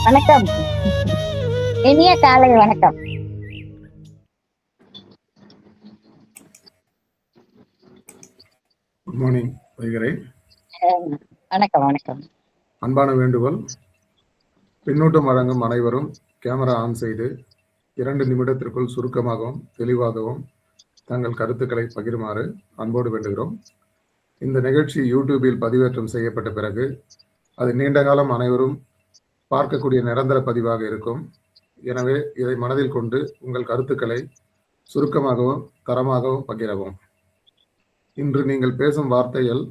வணக்கம். இனிய காலை வணக்கம். குட் மார்னிங் வைகரை. வணக்கம் வணக்கம். அன்பான வேண்டுகோள், பின்னூட்டம் வழங்கும் அனைவரும் கேமரா ஆன் செய்து 2 நிமிடத்திற்குள் சுருக்கமாகவும் தெளிவாகவும் தங்கள் கருத்துக்களை பகிருமாறு அன்போடு வேண்டுகிறோம். இந்த நிகழ்ச்சி யூடியூபில் பதிவேற்றம் செய்யப்பட்ட பிறகு அது நீண்ட காலம் அனைவரும் பார்க்கக்கூடிய நிரந்தர பதிவாக இருக்கும். எனவே இதை மனதில் கொண்டு உங்கள் கருத்துக்களை சுருக்கமாகவும் தரமாகவும் பகிரவும். இன்று நீங்கள் பேசும் வார்த்தைகள்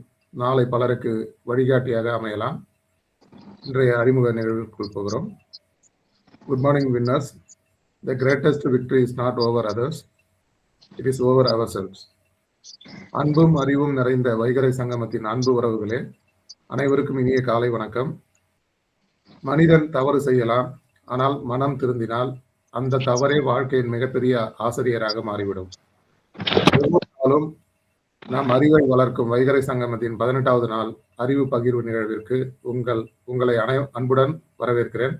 நாளை பலருக்கு வழிகாட்டியாக அமையலாம். இன்றைய அறிமுக நிகழ்வுக்குள் போகிறோம். Good morning winners. The greatest victory is not over others, it is over ourselves. அன்பும் அறிவும் நிறைந்த வைகரை சங்கமத்தின் அன்பு உறவுகளே, அனைவருக்கும் இனிய காலை வணக்கம். மனிதன் தவறு செய்யலாம், ஆனால் மனம் திருந்தினால் அந்த தவறே வாழ்க்கையின் மிகப்பெரிய ஆசிரியராக மாறிவிடும். ஒவ்வொரு நாளும் நாம் அறிவை வளர்க்கும் வைகரை சங்கமத்தின் 18வது நாள் அறிவு பகிர்வு நிகழ்விற்கு உங்களை அன்புடன் வரவேற்கிறேன்.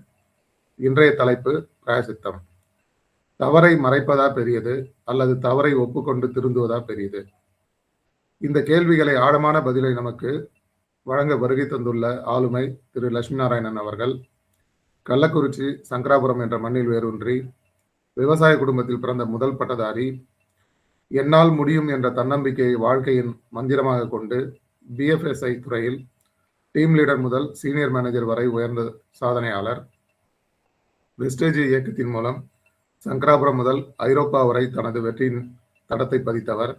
இன்றைய தலைப்பு பிராயசித்தம். தவறை மறைப்பதா பெரியது அல்லது தவறை ஒப்புக்கொண்டு திருந்துவதா பெரியது? இந்த கேள்விகளை ஆழமான பதிலை நமக்கு வழங்க வருகை தந்துள்ள ஆளுமை திரு லட்சுமி நாராயணன் அவர்கள் கள்ளக்குறிச்சி சங்கராபுரம் என்ற மண்ணில் வேரூன்றி விவசாய குடும்பத்தில் பிறந்த முதல் பட்டதாரி, என்னால் முடியும் என்ற தன்னம்பிக்கையை வாழ்க்கையின் மந்திரமாக கொண்டு பிஎஃப்எஸ்ஐ துறையில் டீம் லீடர் முதல் சீனியர் மேனேஜர் வரை உயர்ந்த சாதனையாளர். வெஸ்டேஜ் இயக்கத்தின் மூலம் சங்கராபுரம் முதல் ஐரோப்பா வரை தனது வெற்றியின் தடத்தை பதித்தவர்.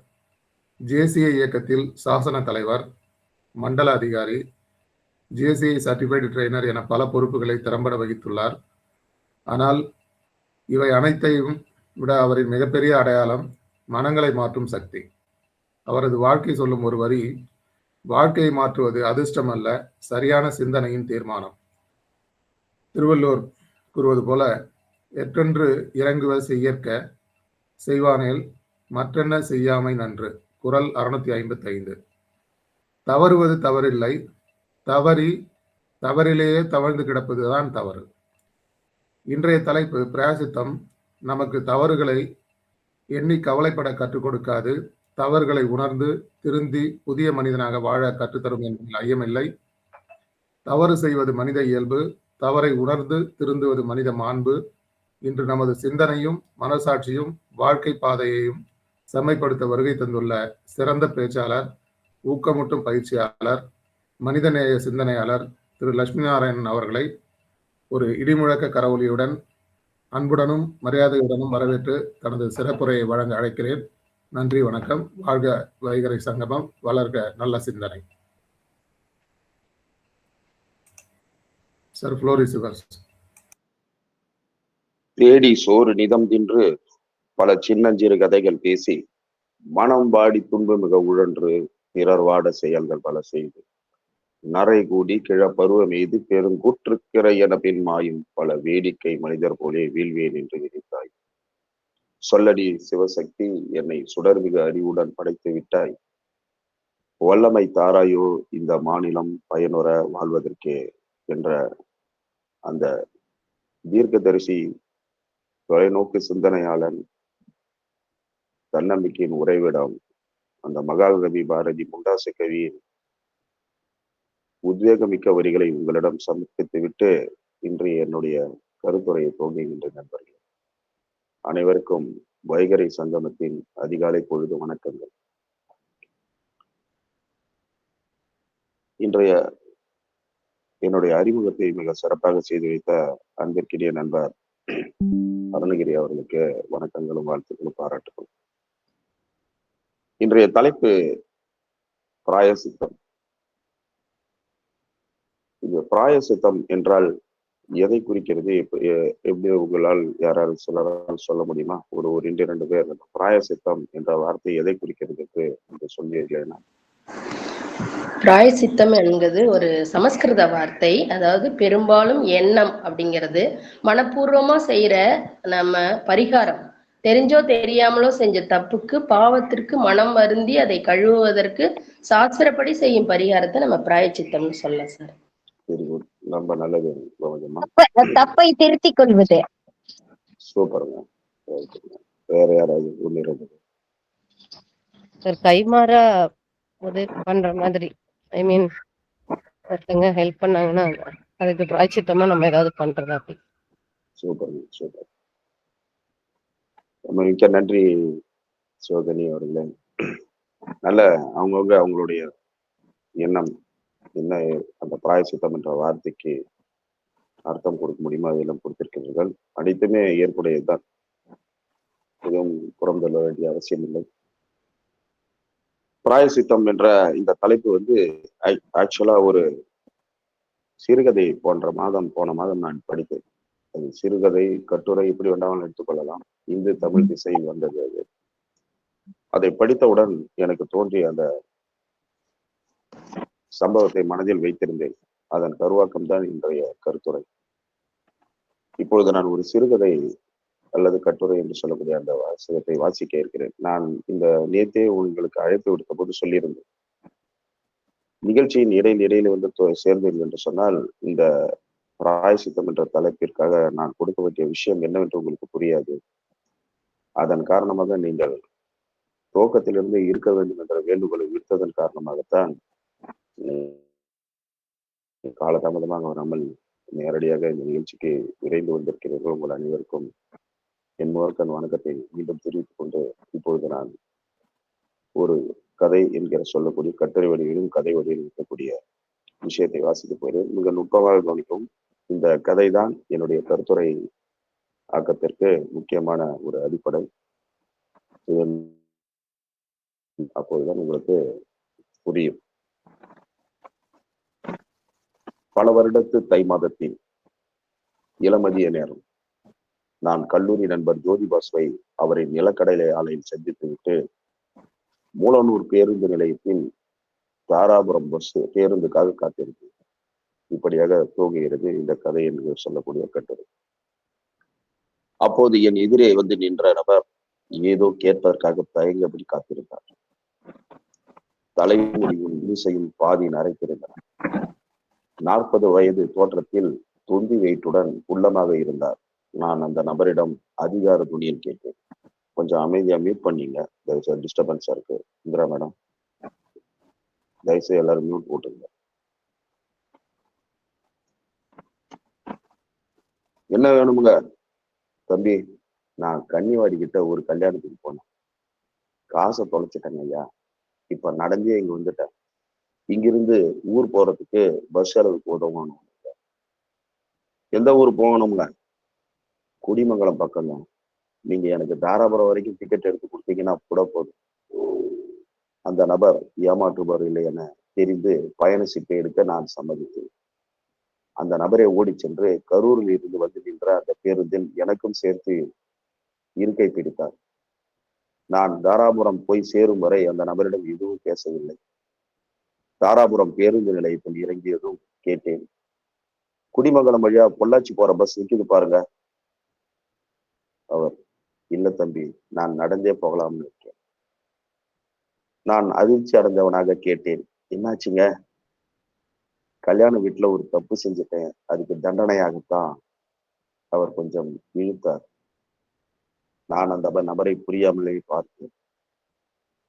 ஜேசிஐ இயக்கத்தில் சாசன தலைவர், மண்டல அதிகாரி, ஜேசிஐ சர்டிஃபைடு ட்ரெய்னர் என பல பொறுப்புகளை திறம்பட வகித்துள்ளார். ஆனால் இவை அனைத்தையும் விட அவரின் மிகப்பெரிய அடையாளம் மனங்களை மாற்றும் சக்தி. அவரது வாழ்க்கை சொல்லும் ஒரு வரி, வாழ்க்கையை மாற்றுவது அதிர்ஷ்டம் அல்ல, சரியான சிந்தனையின் தீர்மானம். திருவள்ளுவர் கூறுவது போல, எற்றென்று இறங்குவ செய்யற்க செய்வானேல் மற்றென்ன செய்யாமை நன்று. குறள் 655. தவறுவது தவறில்லை, தவறிலேயே தவழ்ந்து கிடப்பதுதான் தவறு. இன்றைய தலைப்பு பிராயசித்தம். நமக்கு தவறுகளை எண்ணி கவலைப்பட கற்றுக் கொடுக்காது, தவறுகளை உணர்ந்து திருந்தி புதிய மனிதனாக வாழ கற்றுத்தரும் என்பதில் ஐயமில்லை. தவறு செய்வது மனித இயல்பு, தவறை உணர்ந்து திருந்துவது மனித மாண்பு. இன்று நமது சிந்தனையும் மனசாட்சியும் வாழ்க்கை பாதையையும் செம்மைப்படுத்த வருகை தந்துள்ள சிறந்த பேச்சாளர், ஊக்கமூட்டும் பயிற்சியாளர், மனிதநேய சிந்தனையாளர் திரு லட்சுமி நாராயணன் அவர்களை ஒரு இடிமுழக்க கரவொலியுடன் அன்புடனும் மரியாதையுடனும் வரவேற்று தனது சிறப்புரையை வழங்க அழைக்கிறேன். நன்றி, வணக்கம். வாழ்க வைகரை சங்கமம், வளர்க நல்ல சிந்தனை. Sir, floor is yours. தேடி சோறு நிதம் தின்று பல சின்னஞ்சிறு கதைகள் பேசி மனம் வாடி துன்பு மிக உழன்று பிறர் வாட செயல்கள் பல செய்து நரை கூடி கிழப்பருவம் எய்து பெருங்கூற்றுக்கிற என பின் மாயும் பல வேடிக்கை மனிதர் போலே வீழ்வேன் என்று விதித்தாய். சொல்லடி சிவசக்தி, என்னை சுடர்மிகு அறிவுடன் படைத்து விட்டாய். வல்லமை தாராயோ இந்த மாநிலம் பயனுற வாழ்வதற்கே என்ற அந்த தீர்க்கதரிசி, தொலைநோக்கு சிந்தனையாளன், தன்னம்பிக்கையின் உறைவிடம், அந்த மகாகவி பாரதி முண்டாசு கவியின் உத்வேகமிக்க வரிகளை உங்களிடம் சமர்ப்பித்து விட்டு இன்றைய என்னுடைய கருத்துரையை துவங்குகின்ற நண்பர்கள் அனைவருக்கும் வைகரை சங்கமத்தின் அதிகாலை பொழுது வணக்கங்கள். இன்றைய என்னுடைய அறிமுகத்தை மிக சிறப்பாக செய்து வைத்த அன்பிற்கினிய நண்பர் அருணகிரி அவர்களுக்கு வணக்கங்களும் வாழ்த்துக்களும் பாராட்டுகளும். இன்றைய தலைப்பு பிராயசித்தம். இது பிராயசித்தம் என்றால் எதை குறிக்கிறது? எப்படி உங்களால் யாரால் சொல்ல முடியுமா? ஒரு 2 பேர் பிராயசித்தம் என்ற வார்த்தை எதை குறிக்கிறது என்று சொல்லியிருக்கேன். பிராயசித்தம் என்கிறது ஒரு சமஸ்கிருத வார்த்தை. அதாவது பெரும்பாலும் எண்ணம் அப்படிங்கிறது மனப்பூர்வமா செய்யற நம்ம பரிகாரம். தெரிஞ்சோ தெரியாமலோ செஞ்ச தப்புக்கு பாவத்திற்கு மனம் வருந்தி அதை கழுவுவதற்கு சாஸ்திரப்படி செய்யும் பரிகாரத்தை நம்ம பிராயச்சித்தம்னு சொல்லலாம் சார். வெரி குட், ரொம்ப நல்லது. தப்பை திருத்திக் கொள்வது. சூப்பருங்க. வேற யாராவது ஒன்று சார் கைமாறா உதவி பண்ற மாதிரி, ஐ மீன் ஒருத்தங்க ஹெல்ப் பண்ணாங்கன்னா அதுக்கு பிராய்ச்சித்தமா நம்ம ஏதாவது பண்றதா அப்படி. சூப்பர் சூப்பர், ரொம்ப மிக்க நன்றி சோதனி அவர்களே. நல்ல அவங்கவுங்க அவங்களுடைய எண்ணம் என்ன, அந்த பிராயசித்தம் என்ற வார்த்தைக்கு அர்த்தம் கொடுக்க முடியுமா அதெல்லாம் கொடுத்திருக்கிறீர்கள். அனைத்துமே ஏற்புடையதுதான், எதுவும் புறம் சொல்ல வேண்டிய அவசியம் இல்லை. பிராயசித்தம் என்ற இந்த தலைப்பு ஆக்சுவலா ஒரு சிறுகதை போன்ற போன மாதம் நான் படித்தேன். அது சிறுகதை, கட்டுரை, இப்படி வேண்டாமல் எடுத்துக்கொள்ளலாம். இந்து தமிழ் திசையில் வந்தது அது. அதை படித்தவுடன் எனக்கு தோன்றிய அந்த சம்பவத்தை மனதில் வைத்திருந்தேன். அதன் கருவாக்கம் தான் இன்றைய கருத்துரை. இப்பொழுது நான் ஒரு சிறுகதை அல்லது கட்டுரை என்று சொல்லக்கூடிய அந்த வாசகத்தை வாசிக்க இருக்கிறேன். நான் இந்த நேத்தே உங்களுக்கு அழைப்பு விடுத்த போது சொல்லியிருந்தேன், நிகழ்ச்சியின் இடையில சேர்ந்தேன் என்று சொன்னால் இந்த பிராயசித்தம் என்ற தலைப்பிற்காக நான் கொடுக்க வேண்டிய விஷயம் என்னவென்று உங்களுக்கு புரியாது. அதன் காரணமாக நீங்கள் துவக்கத்திலிருந்து இருக்க வேண்டும் என்ற வேண்டுகோளை விடுத்ததன் காரணமாகத்தான் காலதாமதமாக வராமல் நேரடியாக இந்த நிகழ்ச்சிக்கு விரைந்து வந்திருக்கிறீர்கள். உங்கள் அனைவருக்கும் என் முதற்கண் வணக்கத்தை மீண்டும் தெரிவித்துக் கொண்டு, இப்பொழுது நான் ஒரு கதை என்கிற சொல்லக்கூடிய கட்டுரை வடிவிலும் கதை வடிவிலும் இருக்கக்கூடிய விஷயத்தை வாசிக்க போகிறேன். மிக நுட்பமாக கவனிக்கும். இந்த கதை தான் என்னுடைய கருத்துரை ஆக்கத்திற்கு முக்கியமான ஒரு அடிப்படை. அப்போதுதான் உங்களுக்கு புரியும். பல வருடத்து தை மாதத்தின் இளமதிய நேரம், நான் கல்லூரி நண்பர் ஜோதிபாஸ்வை அவரின் நிலக்கடலை ஆலையில் சந்தித்து விட்டு மூலனூர் பேருந்து நிலையத்தில் தாராபுரம் பஸ் பேருந்துக்காக காத்திருந்தேன். இப்படியாக துவங்குகிறது இந்த கதை என்று சொல்லக்கூடிய கட்டுரை. அப்போது என் எதிரே நின்ற நபர் ஏதோ கேட்பதற்காக தயங்கபடி காத்திருந்தார். தலைமுடியும் மீசையும் பாதி நரைத்திருந்தார். 40 வயது தோற்றத்தில் தொந்தி வெயிட்டுடன் உள்ளமாக இருந்தார். நான் அந்த நபரிடம் அதிகார துணியில் கேட்டேன், கொஞ்சம் அமைதியா மியூட் பண்ணீங்க, தயவுசெய்து டிஸ்டர்பன்ஸா இருக்கு. இந்திரா மேடம், தயவுசெய்து எல்லாரும் மியூட் போட்டுங்க. என்ன வேணுமுங்க? தம்பி, நான் கன்னிவாடி கிட்ட ஒரு கல்யாணத்துக்கு போனேன், காசை தொலைச்சிட்டேங்க ஐயா. இப்ப நடந்தே இங்க வந்துட்டேன். இங்கிருந்து ஊர் போறதுக்கு பஸ் செலவுக்கு உதவணும். எந்த ஊர் போகணும்ல? குடிமங்கலம் பக்கம் தான். நீங்க எனக்கு தாராபுரம் வரைக்கும் டிக்கெட் எடுத்து கொடுத்தீங்கன்னா கூட போதும். அந்த நபர் ஏமாற்றுபவர் இல்லை என தெரிந்து பயண சீட்டை எடுக்க நான் சம்மதித்தேன். அந்த நபரை ஓடி சென்று கரூரில் இருந்து நின்ற அந்த பேருந்தில் எனக்கும் சேர்த்து இருக்கை பிடித்தார். நான் தாராபுரம் போய் சேரும் வரை அந்த நபரிடம் எதுவும் பேசவில்லை. தாராபுரம் பேருந்து நிலையத்தில் இறங்கியதும் கேட்டேன், குடிமங்கலம் வழியா பொள்ளாச்சி போற பஸ் நிக்குது பாருங்க. அவர், இல்ல தம்பி, நான் நடந்தே போகலாம்னு இருக்கேன். நான் அதிர்ச்சி அடைந்தவனாக கேட்டேன், என்னாச்சுங்க? கல்யாண வீட்டுல ஒரு தப்பு செஞ்சுட்டேன், அதுக்கு தண்டனையாகத்தான். அவர் கொஞ்சம் இழுத்தார். நான் அந்த நபரை புரியாமலே பார்த்தேன்.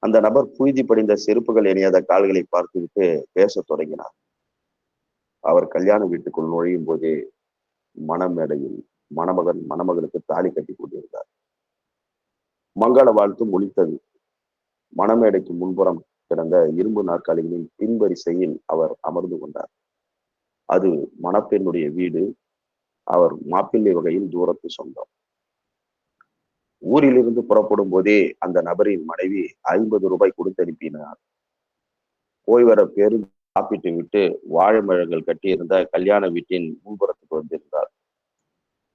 அந்த நபர் புழுதி படிந்த செருப்புகள் இணையாத கால்களை பார்த்துவிட்டு பேசத் தொடங்கினார். அவர் கல்யாண வீட்டுக்குள் நுழையும் போதே மணமேடையில் மணமகன் மணமகளுக்கு தாலி கட்டி கொண்டிருந்தார். மங்கள வாழ்த்து ஒலித்தது. மணமேடைக்கு முன்புறம் கிடந்த இரும்பு நாற்காலிகளின் பின்வரிசையில் அவர் அமர்ந்து கொண்டார். அது மணப்பெண்ணுடைய வீடு. அவர் மாப்பிள்ளை வகையில் தூரத்து சொந்தம். ஊரிலிருந்து புறப்படும் போதே அந்த நபரின் மனைவி 50 ரூபாய் கொடுத்து அனுப்பினார். போய் வர பேருந்து சாப்பிட்டு விட்டு வாழை மரங்கள் கட்டியிருந்த கல்யாண வீட்டின் முன்புறத்துக்கு வந்திருந்தார்.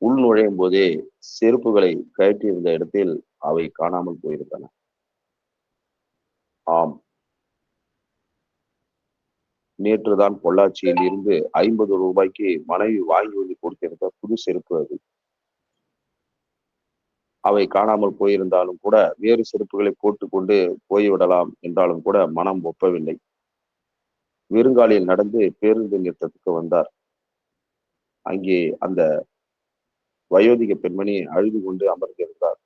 உள் நுழையும் போதே செருப்புகளை கழற்றியிருந்த இடத்தில் அவை காணாமல் போயிருந்தன. ஆம், நேற்றுதான் பொள்ளாச்சியில் இருந்து 50 ரூபாய்க்கு மனைவி வாங்கி வந்து கொடுத்திருந்த புது செருப்பு அது. அவை காணாமல் போயிருந்தாலும் கூட வேறு செருப்புகளை போட்டுக்கொண்டு போய்விடலாம் என்றாலும் கூட மனம் ஒப்பவில்லை. வெறுங்காலில் நடந்து பேருந்து நிறுத்தத்துக்கு வந்தார். அங்கே அந்த வயோதிக பெண்மணி அழுது கொண்டு அமர்ந்திருந்தார்.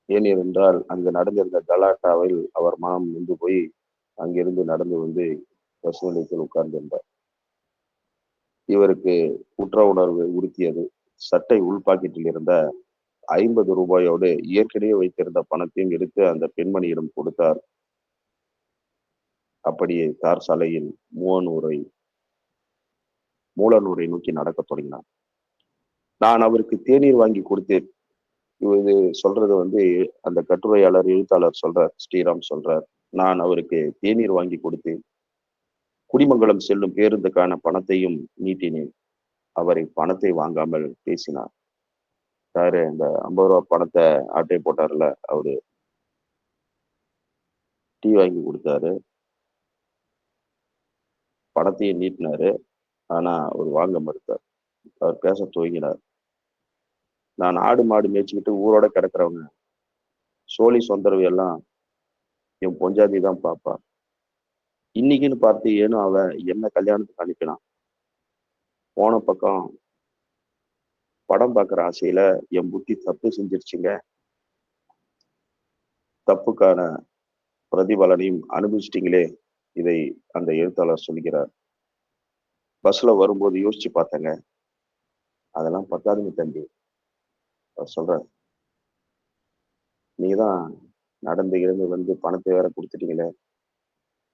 ஏனென்றால் அங்கு நடந்திருந்த கலாட்டாவில் அவர் மனம் நின்று போய் அங்கிருந்து நடந்து வந்து பஸ் நிலையத்தில் உட்கார்ந்திருந்தார். இவருக்கு குற்ற உணர்வு உறுத்தியது. சட்டை உள் பாக்கெட்டில் இருந்த 50 ரூபாயோடு ஏற்கனவே வைத்திருந்த பணத்தையும் எடுத்து அந்த பெண்மணியிடம் கொடுத்தார். அப்படியே தார் சாலையில் மூலனூரை நோக்கி நடக்க தொடங்கினார். நான் அவருக்கு தேநீர் வாங்கி கொடுத்தேன். இது சொல்றது அந்த கட்டுரையாளர் எழுத்தாளர் சொல்றார், ஸ்ரீராம் சொல்றார். நான் அவருக்கு தேநீர் வாங்கி கொடுத்தேன். குடிமங்கலம் செல்லும் பேருந்துக்கான பணத்தையும் நீட்டினேன். அவரை பணத்தை வாங்காமல் பேசினார். சாரு, இந்த 50 ரூபா பணத்தை ஆட்டை போட்டார்ல, அவரு டீ வாங்கி கொடுத்தாரு, பணத்தையும் நீட்டினாரு. ஆனா அவர் வாங்க மறுத்தார். அவர் பேச துவங்கினார். நான் ஆடு மாடு மேய்ச்சிக்கிட்டு ஊரோட கிடக்குறவங்க, சோழி சொந்தரவு எல்லாம் என் பொஞ்சாதி தான் பாப்பா. இன்னைக்குன்னு பார்த்து ஏனும் அவன் என்ன கல்யாணத்துக்கு அனுப்பினான். போன பக்கம் படம் பார்க்குற ஆசையில என் புத்தி தப்பு செஞ்சிருச்சுங்க. தப்புக்கான பிரதிபலனையும் அனுபவிச்சிட்டீங்களே. இதை அந்த எழுத்தாளர் சொல்கிறார். பஸ்ல வரும்போது யோசிச்சு பார்த்தேங்க, அதெல்லாம் பத்தாதுங்க தம்பி. அவர் சொல்றார், நீதான் நடந்து இருந்து பணத்தை வேற கொடுத்துட்டீங்களே,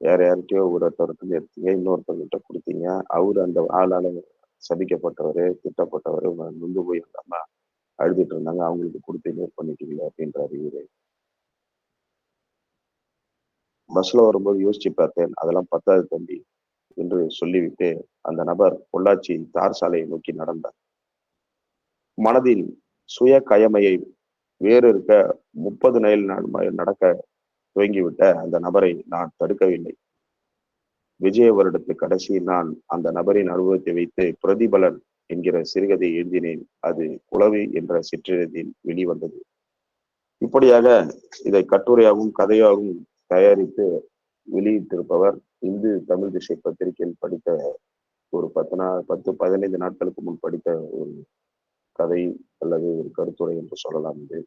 வேற யார்கிட்டயோ ஒருத்தருக்கு எடுத்தீங்க, இன்னொருத்தவங்கிட்ட கொடுத்தீங்க. அவரு அந்த ஆளால சபிக்கப்பட்டவர், திட்டப்பட்டவர், நொந்து போய் இருந்தாங்க, அழுதுட்டு இருந்தாங்க, அவங்களுக்கு கொடுத்து நேர் பண்ணிட்டீங்களே அப்படின்றாரு இவரு. பஸ்ல வரும்போது யோசிச்சு பார்த்தேன், அதெல்லாம் பத்தாது தம்பி என்று சொல்லிவிட்டு அந்த நபர் பொள்ளாச்சி தார் சாலையை நோக்கி நடந்தார். மனதில் சுய கயமையை வேறு இருக்க 30 மைல் நடக்க துவங்கிவிட்ட அந்த நபரை நான் தடுக்கவில்லை. விஜய வருடத்து கடைசியில் நான் அந்த நபரின் அனுபவத்தை வைத்து பிரதிபலன் என்கிற சிறுகதை எழுதினேன். அது குளவி என்ற சிற்றிதழில் வெளிவந்தது. இப்படியாக இதை கட்டுரையாகவும் கதையாகவும் தயாரித்து வெளியிட்டிருப்பவர் இந்து தமிழ் திசை பத்திரிகையில் படித்த ஒரு 15 நாட்களுக்கு முன் படித்த ஒரு கதை அல்லது ஒரு கருத்துரை என்று சொல்லலாம். இது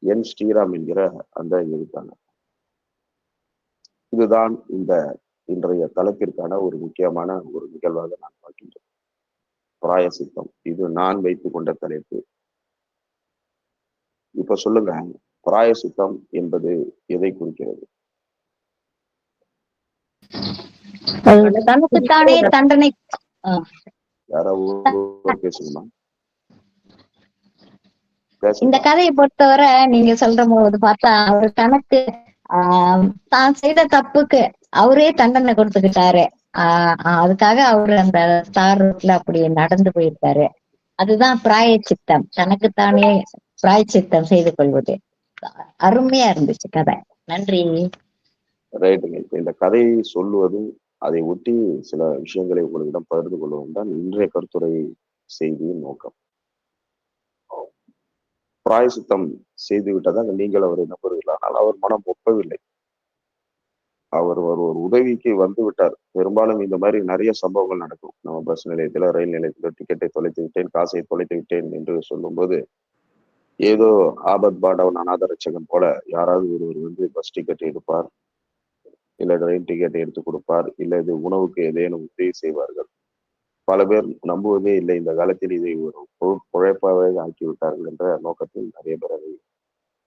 என் ஸ்ரீராம் என்கிற அந்த எழுத்தாளர். இதுதான் இந்த இன்றைய தளத்திற்கான ஒரு முக்கியமான ஒரு நிகழ்வாக நான் பார்க்கின்றேன். பிராயசித்தம், இது நான் வைத்துக் கொண்ட தலைப்பு. இப்ப சொல்லுங்க, பிராயசித்தம் என்பது எதை குறிக்கிறது? தனக்குத்தானே தண்டனை. யாராவது பேசணுமா? இந்த கதையை பொறுத்தவரை நீங்க சொல்ற போது பார்த்தா, அவர் தனக்கு தான் செய்த தப்புக்கு அவரே தண்டனை கொடுத்துக்கிட்டாரு. அதுக்காக அவரு அந்த ஸ்டார் ரோட்ல அப்படி நடந்து போயிருக்காரு. அதுதான் பிராயச்சித்தம், தனக்குத்தானே பிராயச்சித்தம் செய்து கொள்வது. அருமையா இருந்துச்சு கதை. நன்றி. ரைட்டுங்க. இப்ப இந்த கதையை சொல்லுவதும் அதை ஒட்டி சில விஷயங்களை உங்களிடம் பகிர்ந்து கொள்வதும் தான் இன்றைய கருத்துரை செய்தியின் நோக்கம். பிராயசித்தம் செய்து விட்டதாக நீங்கள் அவரை நம்புவீர்கள். ஆனால் அவர் மனம் ஒப்பவில்லை. அவர் ஒரு உதவிக்கு வந்து விட்டார். பெரும்பாலும் இந்த மாதிரி நிறைய சம்பவங்கள் நடக்கும். நம்ம பஸ் நிலையத்துல, ரயில் நிலையத்துல டிக்கெட்டை தொலைத்து விட்டேன், காசை தொலைத்து விட்டேன் என்று சொல்லும்போது, ஏதோ ஆபத் பாண்டவன் அநாத ரட்சகன் போல யாராவது ஒருவர் பஸ் டிக்கெட் எடுப்பார், இல்ல ட்ரெயின் டிக்கெட் எடுத்து கொடுப்பார், இல்ல இது உணவுக்கு ஏதேனும் உதவி செய்வார்கள். பல பேர் நம்புவதே இல்லை. இந்த காலத்தில் இதை ஒரு பொழைப்பாக ஆக்கி விட்டார்கள் என்ற நோக்கத்தில் நிறைய பேர் அதை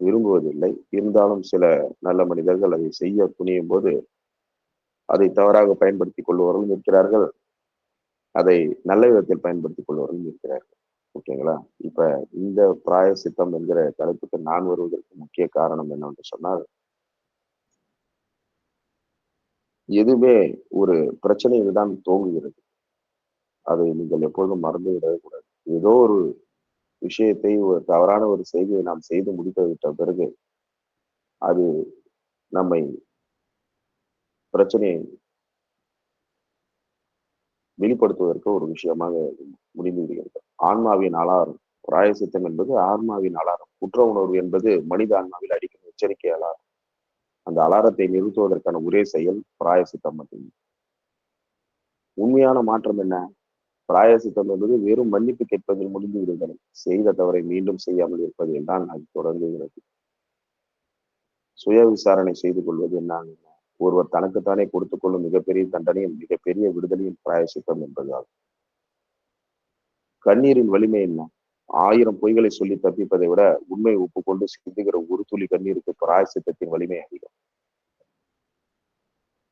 விரும்புவதில்லை. இருந்தாலும் சில நல்ல மனிதர்கள் அதை செய்ய துணியும் போது அதை தவறாக பயன்படுத்திக் கொள்பவர்களும் இருக்கிறார்கள். அதை நல்ல விதத்தில் பயன்படுத்திக் கொள்பவர்களும் இருக்கிறார்கள். ஓகேங்களா? இப்ப இந்த பிராயசித்தம் என்கிற தலைப்புக்கு நான் வருவதற்கு முக்கிய காரணம் என்னவென்று சொன்னால், எதுவுமே ஒரு பிரச்சனையில் தான் தோங்குகிறது. அதை நீங்கள் எப்பொழுதும் மறந்து விடவே கூடாது. ஏதோ ஒரு விஷயத்தை, ஒரு தவறான ஒரு செய்தியை நாம் செய்து முடித்து விட்ட பிறகு அது நம்மை பிரச்சனையை வெளிப்படுத்துவதற்கு ஒரு விஷயமாக முடிந்து விடுகிறது. ஆன்மாவின் அலாரம். பிராயசித்தம் என்பது ஆன்மாவின் அலாரம். குற்ற உணர்வு என்பது மனித ஆன்மாவில் அடிக்கும் எச்சரிக்கை அலாரம். அந்த அலாரத்தை நிறுத்துவதற்கான ஒரே செயல் பிராயசித்தம் மட்டுமே. உண்மையான மாற்றம் என்ன? பிராயசித்தம் என்பது வெறும் மன்னிப்பு கேட்பதில் முடிந்து விடுதலை. செய்த தவறை மீண்டும் செய்யாமல் இருப்பதில் தான் அது தொடங்குகிறது. சுய விசாரணை செய்து கொள்வது என்ன? ஒருவர் தனக்குத்தானே கொடுத்துக் கொள்ளும் மிகப்பெரிய தண்டனையும் மிகப்பெரிய பிராயசித்தம் பிராயசித்தம் என்பதாகும். கண்ணீரின் வலிமை என்ன? 1000 பொய்களை சொல்லி தப்பிப்பதை விட உண்மை ஒப்புக்கொண்டு சிந்துகிற ஒரு துளி கண்ணீருக்கு பிராயசித்தத்தின் வலிமை அதிகம்.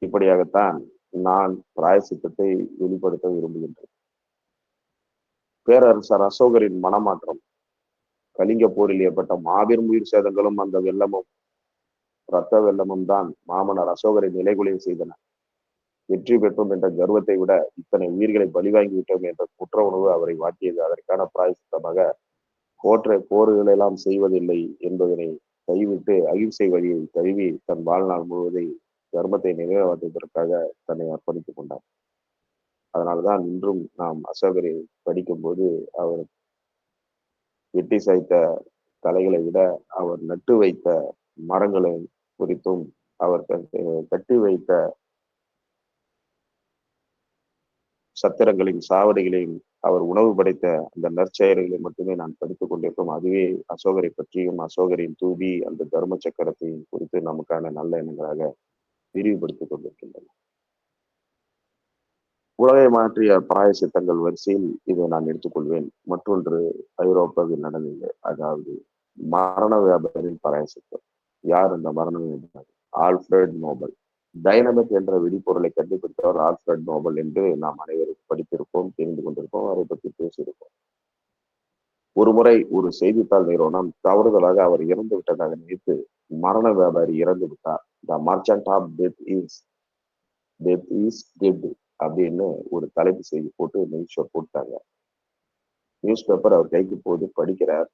இப்படியாகத்தான் நான் பிராயசித்தத்தை வெளிப்படுத்த விரும்புகின்றேன். பேரரசர் அசோகரின் மனமாற்றம். கலிங்க போரில் ஏற்பட்ட மாபெரும் உயிர் சேதங்களும் அந்த வெள்ளமும் இரத்த வெள்ளமும் தான் மாமன்னர் அசோகரை நிலைகுலைய செய்தன. வெற்றி பெற்றோம் என்ற கர்வத்தை விட இத்தனை உயிர்களை பலிவாங்கி விட்டோம் என்ற குற்ற உணர்வு அவரை வாட்டியது. அதற்கான பிராயசித்தமாக போர்கள் எல்லாம் செய்வதில்லை என்பதனை கைவிட்டு அகிம்சை வழியை தழுவி தன் வாழ்நாள் முழுவதை தர்மத்தை நிறைவேற்றுவதற்காக தன்னை அர்ப்பணித்துக் கொண்டார். அதனால்தான் இன்றும் நாம் அசோகரை படிக்கும் போது அவர் வெட்டி சாய்த்த தலைகளை விட அவர் நட்டு வைத்த மரங்களை குறித்தும் அவர் கட்டி வைத்த சத்திரங்களின் சாவடிகளையும் அவர் உணவு படைத்த அந்த நற்செயல்களை மட்டுமே நான் படித்துக் கொண்டிருக்கோம். அதுவே அசோகரை பற்றியும் அசோகரின் தூபி அந்த தர்ம சக்கரத்தையும் குறித்து நமக்கான நல்ல எண்ணங்களாக விரிவுபடுத்திக் கொண்டிருக்கின்றன. உலகை மாற்றிய பிராயசித்தங்கள் வரிசையில் இதை நான் எடுத்துக்கொள்வேன். மற்றொன்று ஐரோப்பாவில் நடந்தது. அதாவது மரண வியாபாரியின் பிராயசித்தம். யார் இந்த மரண வியாபாரி? Alfred Nobel. டைனமிக் என்ற வெடிப்பொருளை கண்டுபிடித்தவர் ஆல்ஃபிரட் நோபல் என்று நாம் அனைவரும் படித்திருப்போம், தெரிந்து கொண்டிருப்போம், அதை பற்றி பேசியிருப்போம். ஒரு முறை ஒரு செய்தித்தாள் நிறுவனம் தவறுதலாக அவர் இறந்து விட்டதாக நினைத்து மரண வியாபாரி இறந்து விட்டார், the merchant of death is dead அப்படின்னு ஒரு தலைப்பு செய்தி போட்டு நியூஸ் போட்டாங்க. நியூஸ் பேப்பர் அவர் கைக்கு போது படிக்கிறார்.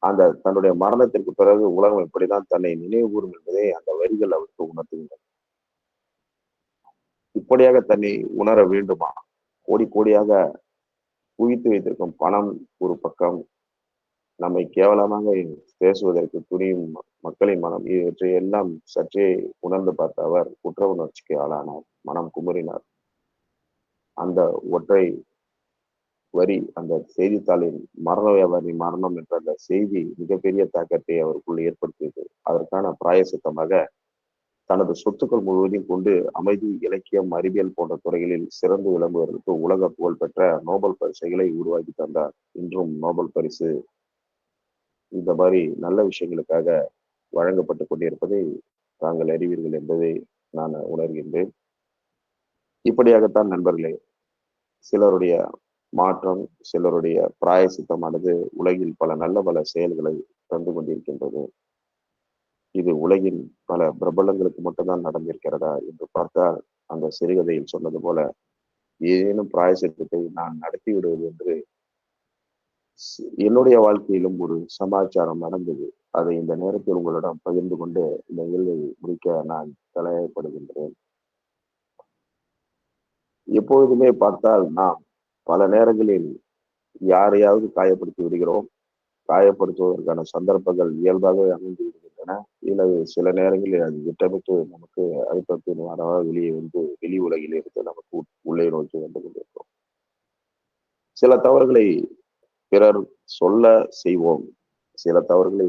அந்த தன்னுடைய மரணத்திற்கு பிறகு உலகம் எப்படிதான் தன்னை நினைவு கூறும் என்பதை அந்த வரிகள் அவருக்கு உணர்த்துகின்றன. இப்படியாக தன்னை உணர வேண்டுமா? கோடி கோடியாக குவித்து வைத்திருக்கும் பணம் ஒரு பக்கம், நம்மை கேவலமாக பேசுவதற்கு துணியும் மக்களின் மனம், இவற்றை எல்லாம் சற்றே உணர்ந்து பார்த்த அவர் குற்ற உணர்ச்சிக்கு ஆளானார். மனம் குமுறினார். அந்த ஒற்றை வரி, அந்த செய்தித்தாளின் மரண வியாபாரி மரணம் என்ற அந்த செய்தி மிகப்பெரிய தாக்கத்தை அவருக்குள் ஏற்படுத்தியது. அதற்கான பிராயசித்தமாக தனது சொத்துக்கள் முழுவதையும் கொண்டு அமைதி, இலக்கியம், அறிவியல் போன்ற துறைகளில் சிறந்து விளங்குவதற்கு உலக புகழ்பெற்ற நோபல் பரிசுகளை உருவாக்கி தந்தார். இன்றும் நோபல் பரிசு இந்த மாதிரி நல்ல விஷயங்களுக்காக வழங்கப்பட்டு கொண்டிருப்பதை தாங்கள் அறிவீர்கள் என்பதை நான் உணர்கின்றேன். இப்படியாகத்தான் நண்பர்களே, சிலருடைய மாற்றம், சிலருடைய பிராயசித்தமானது உலகில் பல செயல்களை தந்து கொண்டிருக்கின்றது. இது உலகின் பல பிரபலங்களுக்கு மட்டும்தான் நடந்திருக்கிறதா என்று பார்த்தால், அந்த சிறுகதையில் சொன்னது போல ஏதேனும் பிராயசித்தத்தை நான் நடத்தி விடுவது என்று என்னுடைய வாழ்க்கையிலும் ஒரு சமாச்சாரம் நடந்தது. அதை இந்த நேரத்தில் உங்களிடம் பகிர்ந்து கொண்டு இந்த நிகழ்வை முடிக்க நான் தலையப்படுகின்றேன். எப்பொழுதுமே பார்த்தால் நாம் பல நேரங்களில் யாரையாவது காயப்படுத்தி விடுகிறோம். காயப்படுத்துவதற்கான சந்தர்ப்பங்கள் இயல்பாகவே அமைந்து விடுகின்றன. இல்லை சில நேரங்களில் அது திட்டமிட்டு நமக்கு அழுத்தத்தின் வரவா வெளியே வந்து வெளி உலகில் இருந்து நமக்கு உள்ளே நோக்கி வந்து கொண்டிருக்கிறோம். சில தவறுகளை பிறர் சொல்ல செய்வோம். சில தவறுகளை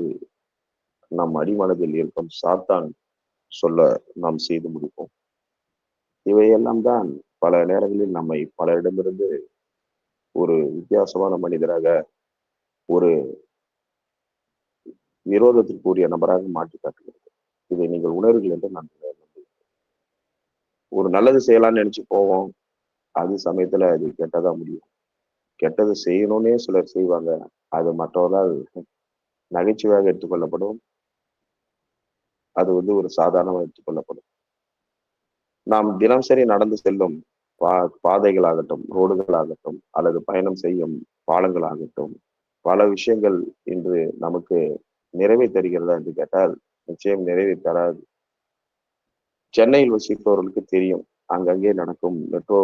நம் அடிமனதில் இருக்கும் சாத்தான் சொல்ல நாம் செய்து முடிப்போம். இவையெல்லாம் தான் பல நேரங்களில் நம்மை விரோதத்திற்குரிய நபராக மாற்றி காட்டுகிறது. இதை நீங்கள் உணர்வுகள் என்று நான் ஒரு நல்லது செய்யலாம்னு நினைச்சு போவோம். அது சமயத்துல அது கெட்டதா முடியும். கெட்டது செய்யணும்னே சிலர் செய்வாங்க. அது மற்றவர்களால் நகைச்சுவையாக எடுத்துக்கொள்ளப்படும். அது ஒரு சாதாரணமாக எடுத்துக்கொள்ளப்படும். நாம் தினசரி நடந்து செல்லும் பாதைகளாகட்டும், ரோடுகளாகட்டும், அல்லது பயணம் செய்யும் பாலங்களாகட்டும், பல விஷயங்கள் இன்று நமக்கு நிறைவை தருகிறதா என்று கேட்டால் நிச்சயம் நிறைவை தராது. சென்னையில் வசிப்பவர்களுக்கு தெரியும், அங்கங்கே நடக்கும் மெட்ரோ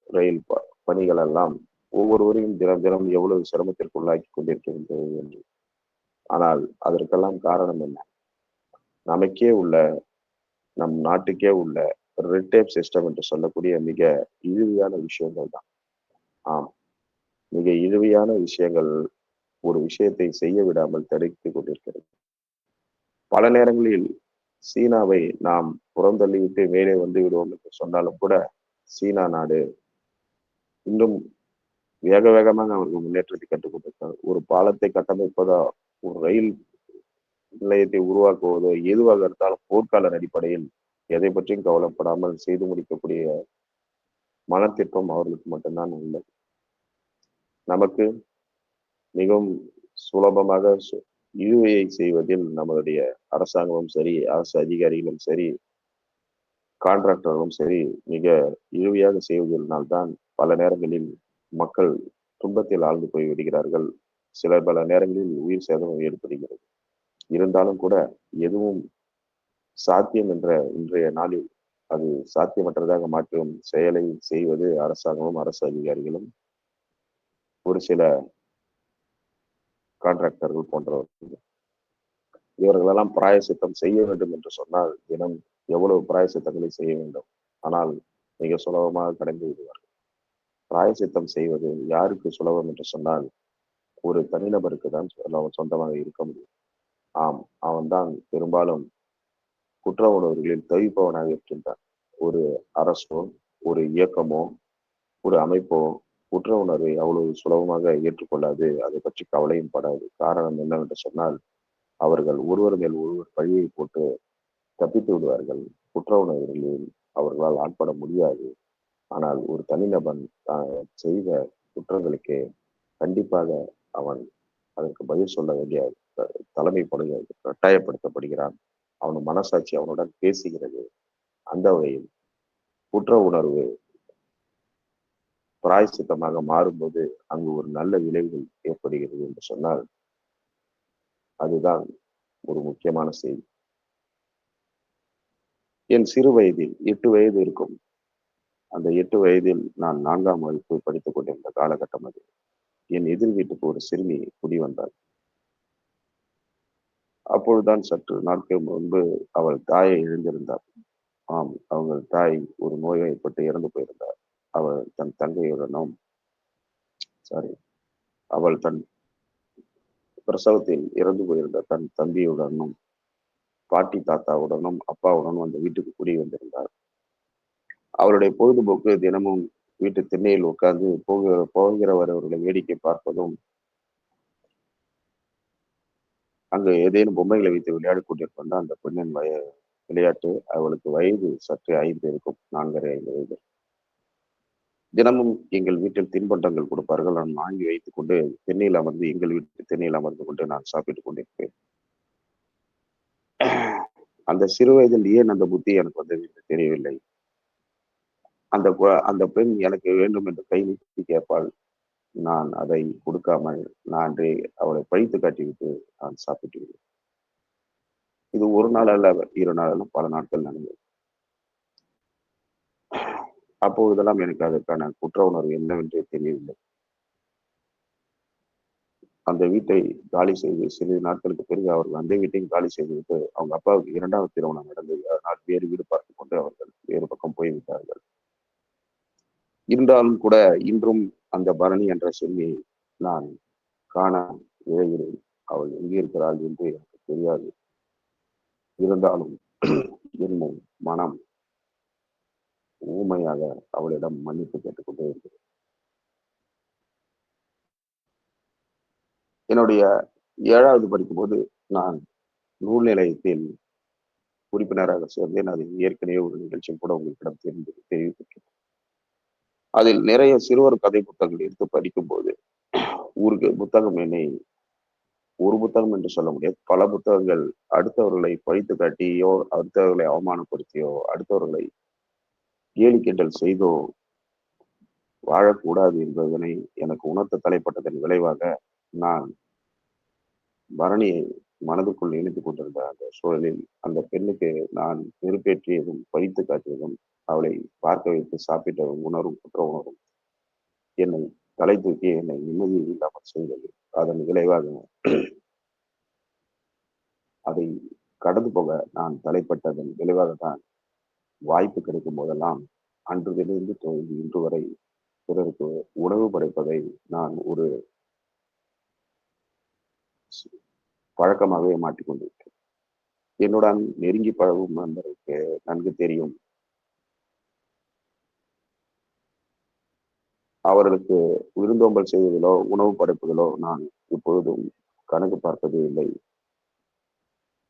ரயில் பணிகள் எல்லாம் ஒவ்வொருவரையும் தினம் தினம் எவ்வளவு சிரமத்திற்கு உள்ளாக்கி கொண்டிருக்கின்றது என்று. ஆனால் அதற்கெல்லாம் காரணம் என்ன? நமக்கே உள்ள, நம் நாட்டுக்கே உள்ள ரெட் டேப் சிஸ்டம் என்று சொல்லக்கூடிய மிக இழிவையான விஷயங்கள் தான். ஆம், மிக இழிவையான விஷயங்கள் ஒரு விஷயத்தை செய்ய விடாமல் தடுத்துக் கொண்டிருக்கிறது. பல நேரங்களில் சீனாவை நாம் புறந்தள்ளிவிட்டு மேலே வந்து விடுவோம் என்று சொன்னாலும் கூட சீனா நாடு இன்னும் வேக வேகமாக அவர்கள் முன்னேற்றத்தை கற்றுக் கொண்டிருக்கிறார். ஒரு பாலத்தை கட்டமைப்பதோ, ஒரு ரயில் நிலையத்தை உருவாக்குவதோ, எதுவாக இருந்தாலும் போர்க்கால அடிப்படையில் எதை பற்றியும் கவலைப்படாமல் செய்து முடிக்கக்கூடிய மனத்திற்பம் அவர்களுக்கு மட்டும்தான் உள்ளது. நமக்கு மிகவும் சுலபமாக இழுவையை செய்வதில் நம்மளுடைய அரசாங்கமும் சரி, அரசு அதிகாரிகளும் சரி, கான்ட்ராக்டர்களும் சரி மிக இழுவையாக செய்வதனால்தான் பல நேரங்களில் மக்கள் துன்பத்தில் ஆழ்ந்து போய் விடுகிறார்கள். சிலர் பல நேரங்களில் உயிர் சேதம் ஏற்படுகிறது. இருந்தாலும் கூட எதுவும் சாத்தியம் என்ற இன்றைய நாளில் அது சாத்தியமற்றதாக மாற்றும் செயலை செய்வது அரசாங்கமும் அரசு அதிகாரிகளும் ஒரு சில கான்ட்ராக்டர்கள் போன்றவர்கள். இவர்களெல்லாம் பிராயசித்தம் செய்ய வேண்டும் என்று சொன்னால் தினம் எவ்வளவு பிராயசித்தங்களை செய்ய வேண்டும். ஆனால் மிக சுலபமாக கடந்து விடுவார்கள். பிராயசித்தம் செய்வது யாருக்கு சுலபம் என்று சொன்னால் ஒரு தனிநபருக்கு தான் சொந்தமாக இருக்க முடியும். ஆம், அவன்தான் பெரும்பாலும் குற்ற உணர்வுகளில் தவிப்பவனாக இருக்கின்றான். ஒரு அரசோ, ஒரு இயக்கமோ, ஒரு அமைப்போ குற்ற உணர்வை அவ்வளவு சுலபமாக ஏற்றுக்கொள்ளாது. அதை பற்றி கவலையும் படாது. காரணம் என்னவென்று சொன்னால் அவர்கள் ஒருவர் மேல் ஒருவர் பழியை போட்டு தப்பித்து விடுவார்கள். குற்ற உணர்வுகளில் அவர்களால் ஆட்பட முடியாது. ஆனால் ஒரு தனிநபன் செய்த குற்றங்களுக்கு கண்டிப்பாக அவன் அதற்கு பதில் சொல்ல வேண்டிய கட்டாயப்படுத்தப்படுகிறான். அவன் மனசாட்சி அவனுடன் பேசுகிறது. அந்த வகையில் குற்ற உணர்வு பிராயசித்தமாக மாறும்போது அங்கு ஒரு நல்ல விளைவுகள் ஏற்படுகிறது என்று சொன்னால் அதுதான் ஒரு முக்கியமான செய்தி. என் சிறு வயதில் 8 வயது இருக்கும். அந்த 8 வயதில் நான் 4ஆம் வகுப்பு படித்துக் கொண்டிருந்த காலகட்டம் அது. என் எதிர் வீட்டுக்கு ஒரு சிறுமி குடி வந்தாள். அப்பொழுதுதான் சற்று நாட்கள் முன்பு அவள் தாயை இழந்திருந்தார். ஆம், அவங்கள் தாய் ஒரு நோய்வாய்ப்பட்டு இறந்து போயிருந்தார். அவள் தன் தங்கையுடனும் அவள் தன் பிரசவத்தில் இறந்து போயிருந்த தன் தம்பியுடனும் பாட்டி தாத்தாவுடனும் அப்பாவுடனும் அந்த வீட்டுக்கு குடி வந்திருந்தார். அவருடைய பொழுதுபோக்கு தினமும் வீட்டு திண்ணையில் உட்கார்ந்து போகிறவர்களை வேடிக்கை பார்ப்பதும், அங்கு ஏதேனும் பொம்மைகளை வைத்து விளையாடி கொண்டிருப்பது அந்த பெண்ணின் விளையாட்டு. அவளுக்கு வயது சற்று 5 இருக்கும், 4.5 வயது. தினமும் எங்கள் வீட்டில் தின்பண்டங்கள் கொடுப்பார்கள். நான் வாங்கி வைத்துக் கொண்டு திண்ணையில் அமர்ந்து எங்கள் வீட்டு திண்ணையில் அமர்ந்து கொண்டு நான் சாப்பிட்டுக் கொண்டிருப்பேன். அந்த சிறு வயதில் ஏன் அந்த புத்தி எனக்கு வந்தது என்று தெரியவில்லை. அந்த பெண் எனக்கு வேண்டும் என்று கை நீட்டி கேட்பாள். நான் அதை கொடுக்காமல் நான் அவளை பழித்து காட்டிவிட்டு நான் சாப்பிட்டு விடுவேன். இது ஒரு நாள் அல்ல, 2 நாள் அல்ல, பல நாட்கள் நடந்தது. அப்பொழுதெல்லாம் எனக்கு அதற்கான குற்ற உணர்வு என்னவென்றே தெரியவில்லை. அந்த வீட்டை காலி செய்து சிறிது நாட்களுக்கு பிறகு அவர்கள் அந்த வீட்டையும் காலி செய்துவிட்டு அவங்க அப்பாவுக்கு 2வது திருமணம் நடந்தது. அதனால் வேறு வீடு பார்த்து கொண்டு அவர்கள் வேறு பக்கம் போய்விட்டார்கள். இருந்தாலும் கூட இன்றும் அந்த பரணி என்ற சிறுமியை நான் காண விழைகிறேன். அவள் எங்கே இருக்கிறாள் என்று எனக்கு தெரியாது. இருந்தாலும் என் மனம் ஊமையாக அவளிடம் மன்னிப்பு கேட்டுக்கொண்டே இருக்கிறது. என்னுடைய 7வது படிக்கும்போது நான் நூல் நிலையத்தில் உறுப்பினராக சேர்ந்தேன். அது ஏற்கனவே ஒரு நிகழ்ச்சியும் கூட உங்களிடம் தெரிவித்திருக்கிறேன். அதில் நிறைய சிறுவர் கதை புத்தகங்கள் எடுத்து படிக்கும்போது ஊருக்கு புத்தகம் என்னை ஒரு புத்தகம் என்று சொல்ல முடியாது. பல புத்தகங்கள் அடுத்தவர்களை பழித்து காட்டியோ, அடுத்தவர்களை அவமானப்படுத்தியோ, அடுத்தவர்களை கேலி கிண்டல் செய்தோ வாழக்கூடாது என்பதனை எனக்கு உணர்த்த தலைப்பட்டதன் விளைவாக நான் பரணியை மனதுக்குள் இணைத்துக் கொண்டிருந்த அந்த சூழலில் அந்த பெண்ணுக்கு நான் நெருப்பேற்றியதும் பழித்து காட்டியதும் அவளை பார்க்க வைத்து சாப்பிட்டதும் உணரும் குற்ற உணரும் என்னை தலை தூக்கி என்னை நிம்மதி இல்லாமல் செய்தது. அதன் விளைவாக அதை கடந்து போக நான் தலைப்பட்டதன் விளைவாக தான் வாய்ப்பு கிடைக்கும் போதெல்லாம் அன்றிலிருந்து தொடங்கி இன்று வரை பிறருக்கு உணவு படைப்பதை நான் ஒரு பழக்கமாகவே மாற்றிக்கொண்டிருக்கிறேன். என்னுடன் நெருங்கி பழகும் நண்பருக்கு நன்கு தெரியும். அவர்களுக்கு விருந்தோம்பல் செய்வதிலோ உணவு படைப்பதிலோ நான் இப்பொழுதும் கணக்கு பார்ப்பதே இல்லை.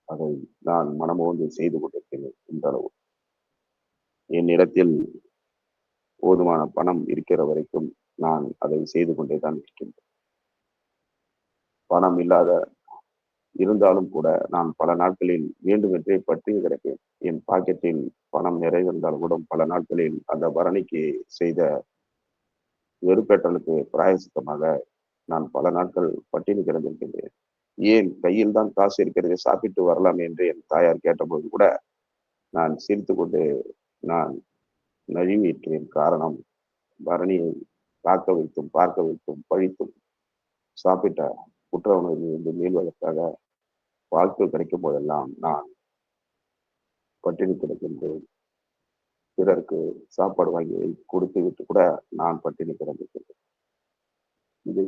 அதை நான் மனமோந்து செய்து கொண்டிருக்கிறேன். இந்த அளவு என்னிடத்தில் போதுமான பணம் இருக்கிற வரைக்கும் நான் அதை செய்து கொண்டே தான் இருக்கின்றேன். பணம் இல்லாத இருந்தாலும் கூட நான் பல நாட்களில் வேண்டுமென்றே பட்டினி கிடப்பேன். என் பாக்கெட்டில் பணம் நிறைந்திருந்தால் கூட பல நாட்களில் அந்த பரணிக்கு செய்த வெறுப்பேற்றலுக்கு பிராயசித்தமாக நான் பல நாட்கள் பட்டினி கிடந்திருக்கின்றேன். ஏன் கையில் தான் காசு இருக்கிறது, சாப்பிட்டு வரலாம் என்று என் தாயார் கேட்டபோது கூட நான் சிரித்து கொண்டு நான் நழுவிட்டேன். காரணம், பரணியை பார்க்க வைத்தும் பழித்தும் சாப்பிட்ட குற்ற உணர்விலிருந்து மீள்வதற்காக வாழ்க்கை கிடைக்கும் போதெல்லாம் நான் பட்டினி கிடக்கின்றேன். பிறருக்கு சாப்பாடு வாங்கி கொடுத்து விட்டு கூட நான் பட்டினி கிடந்திருக்கின்றேன். இது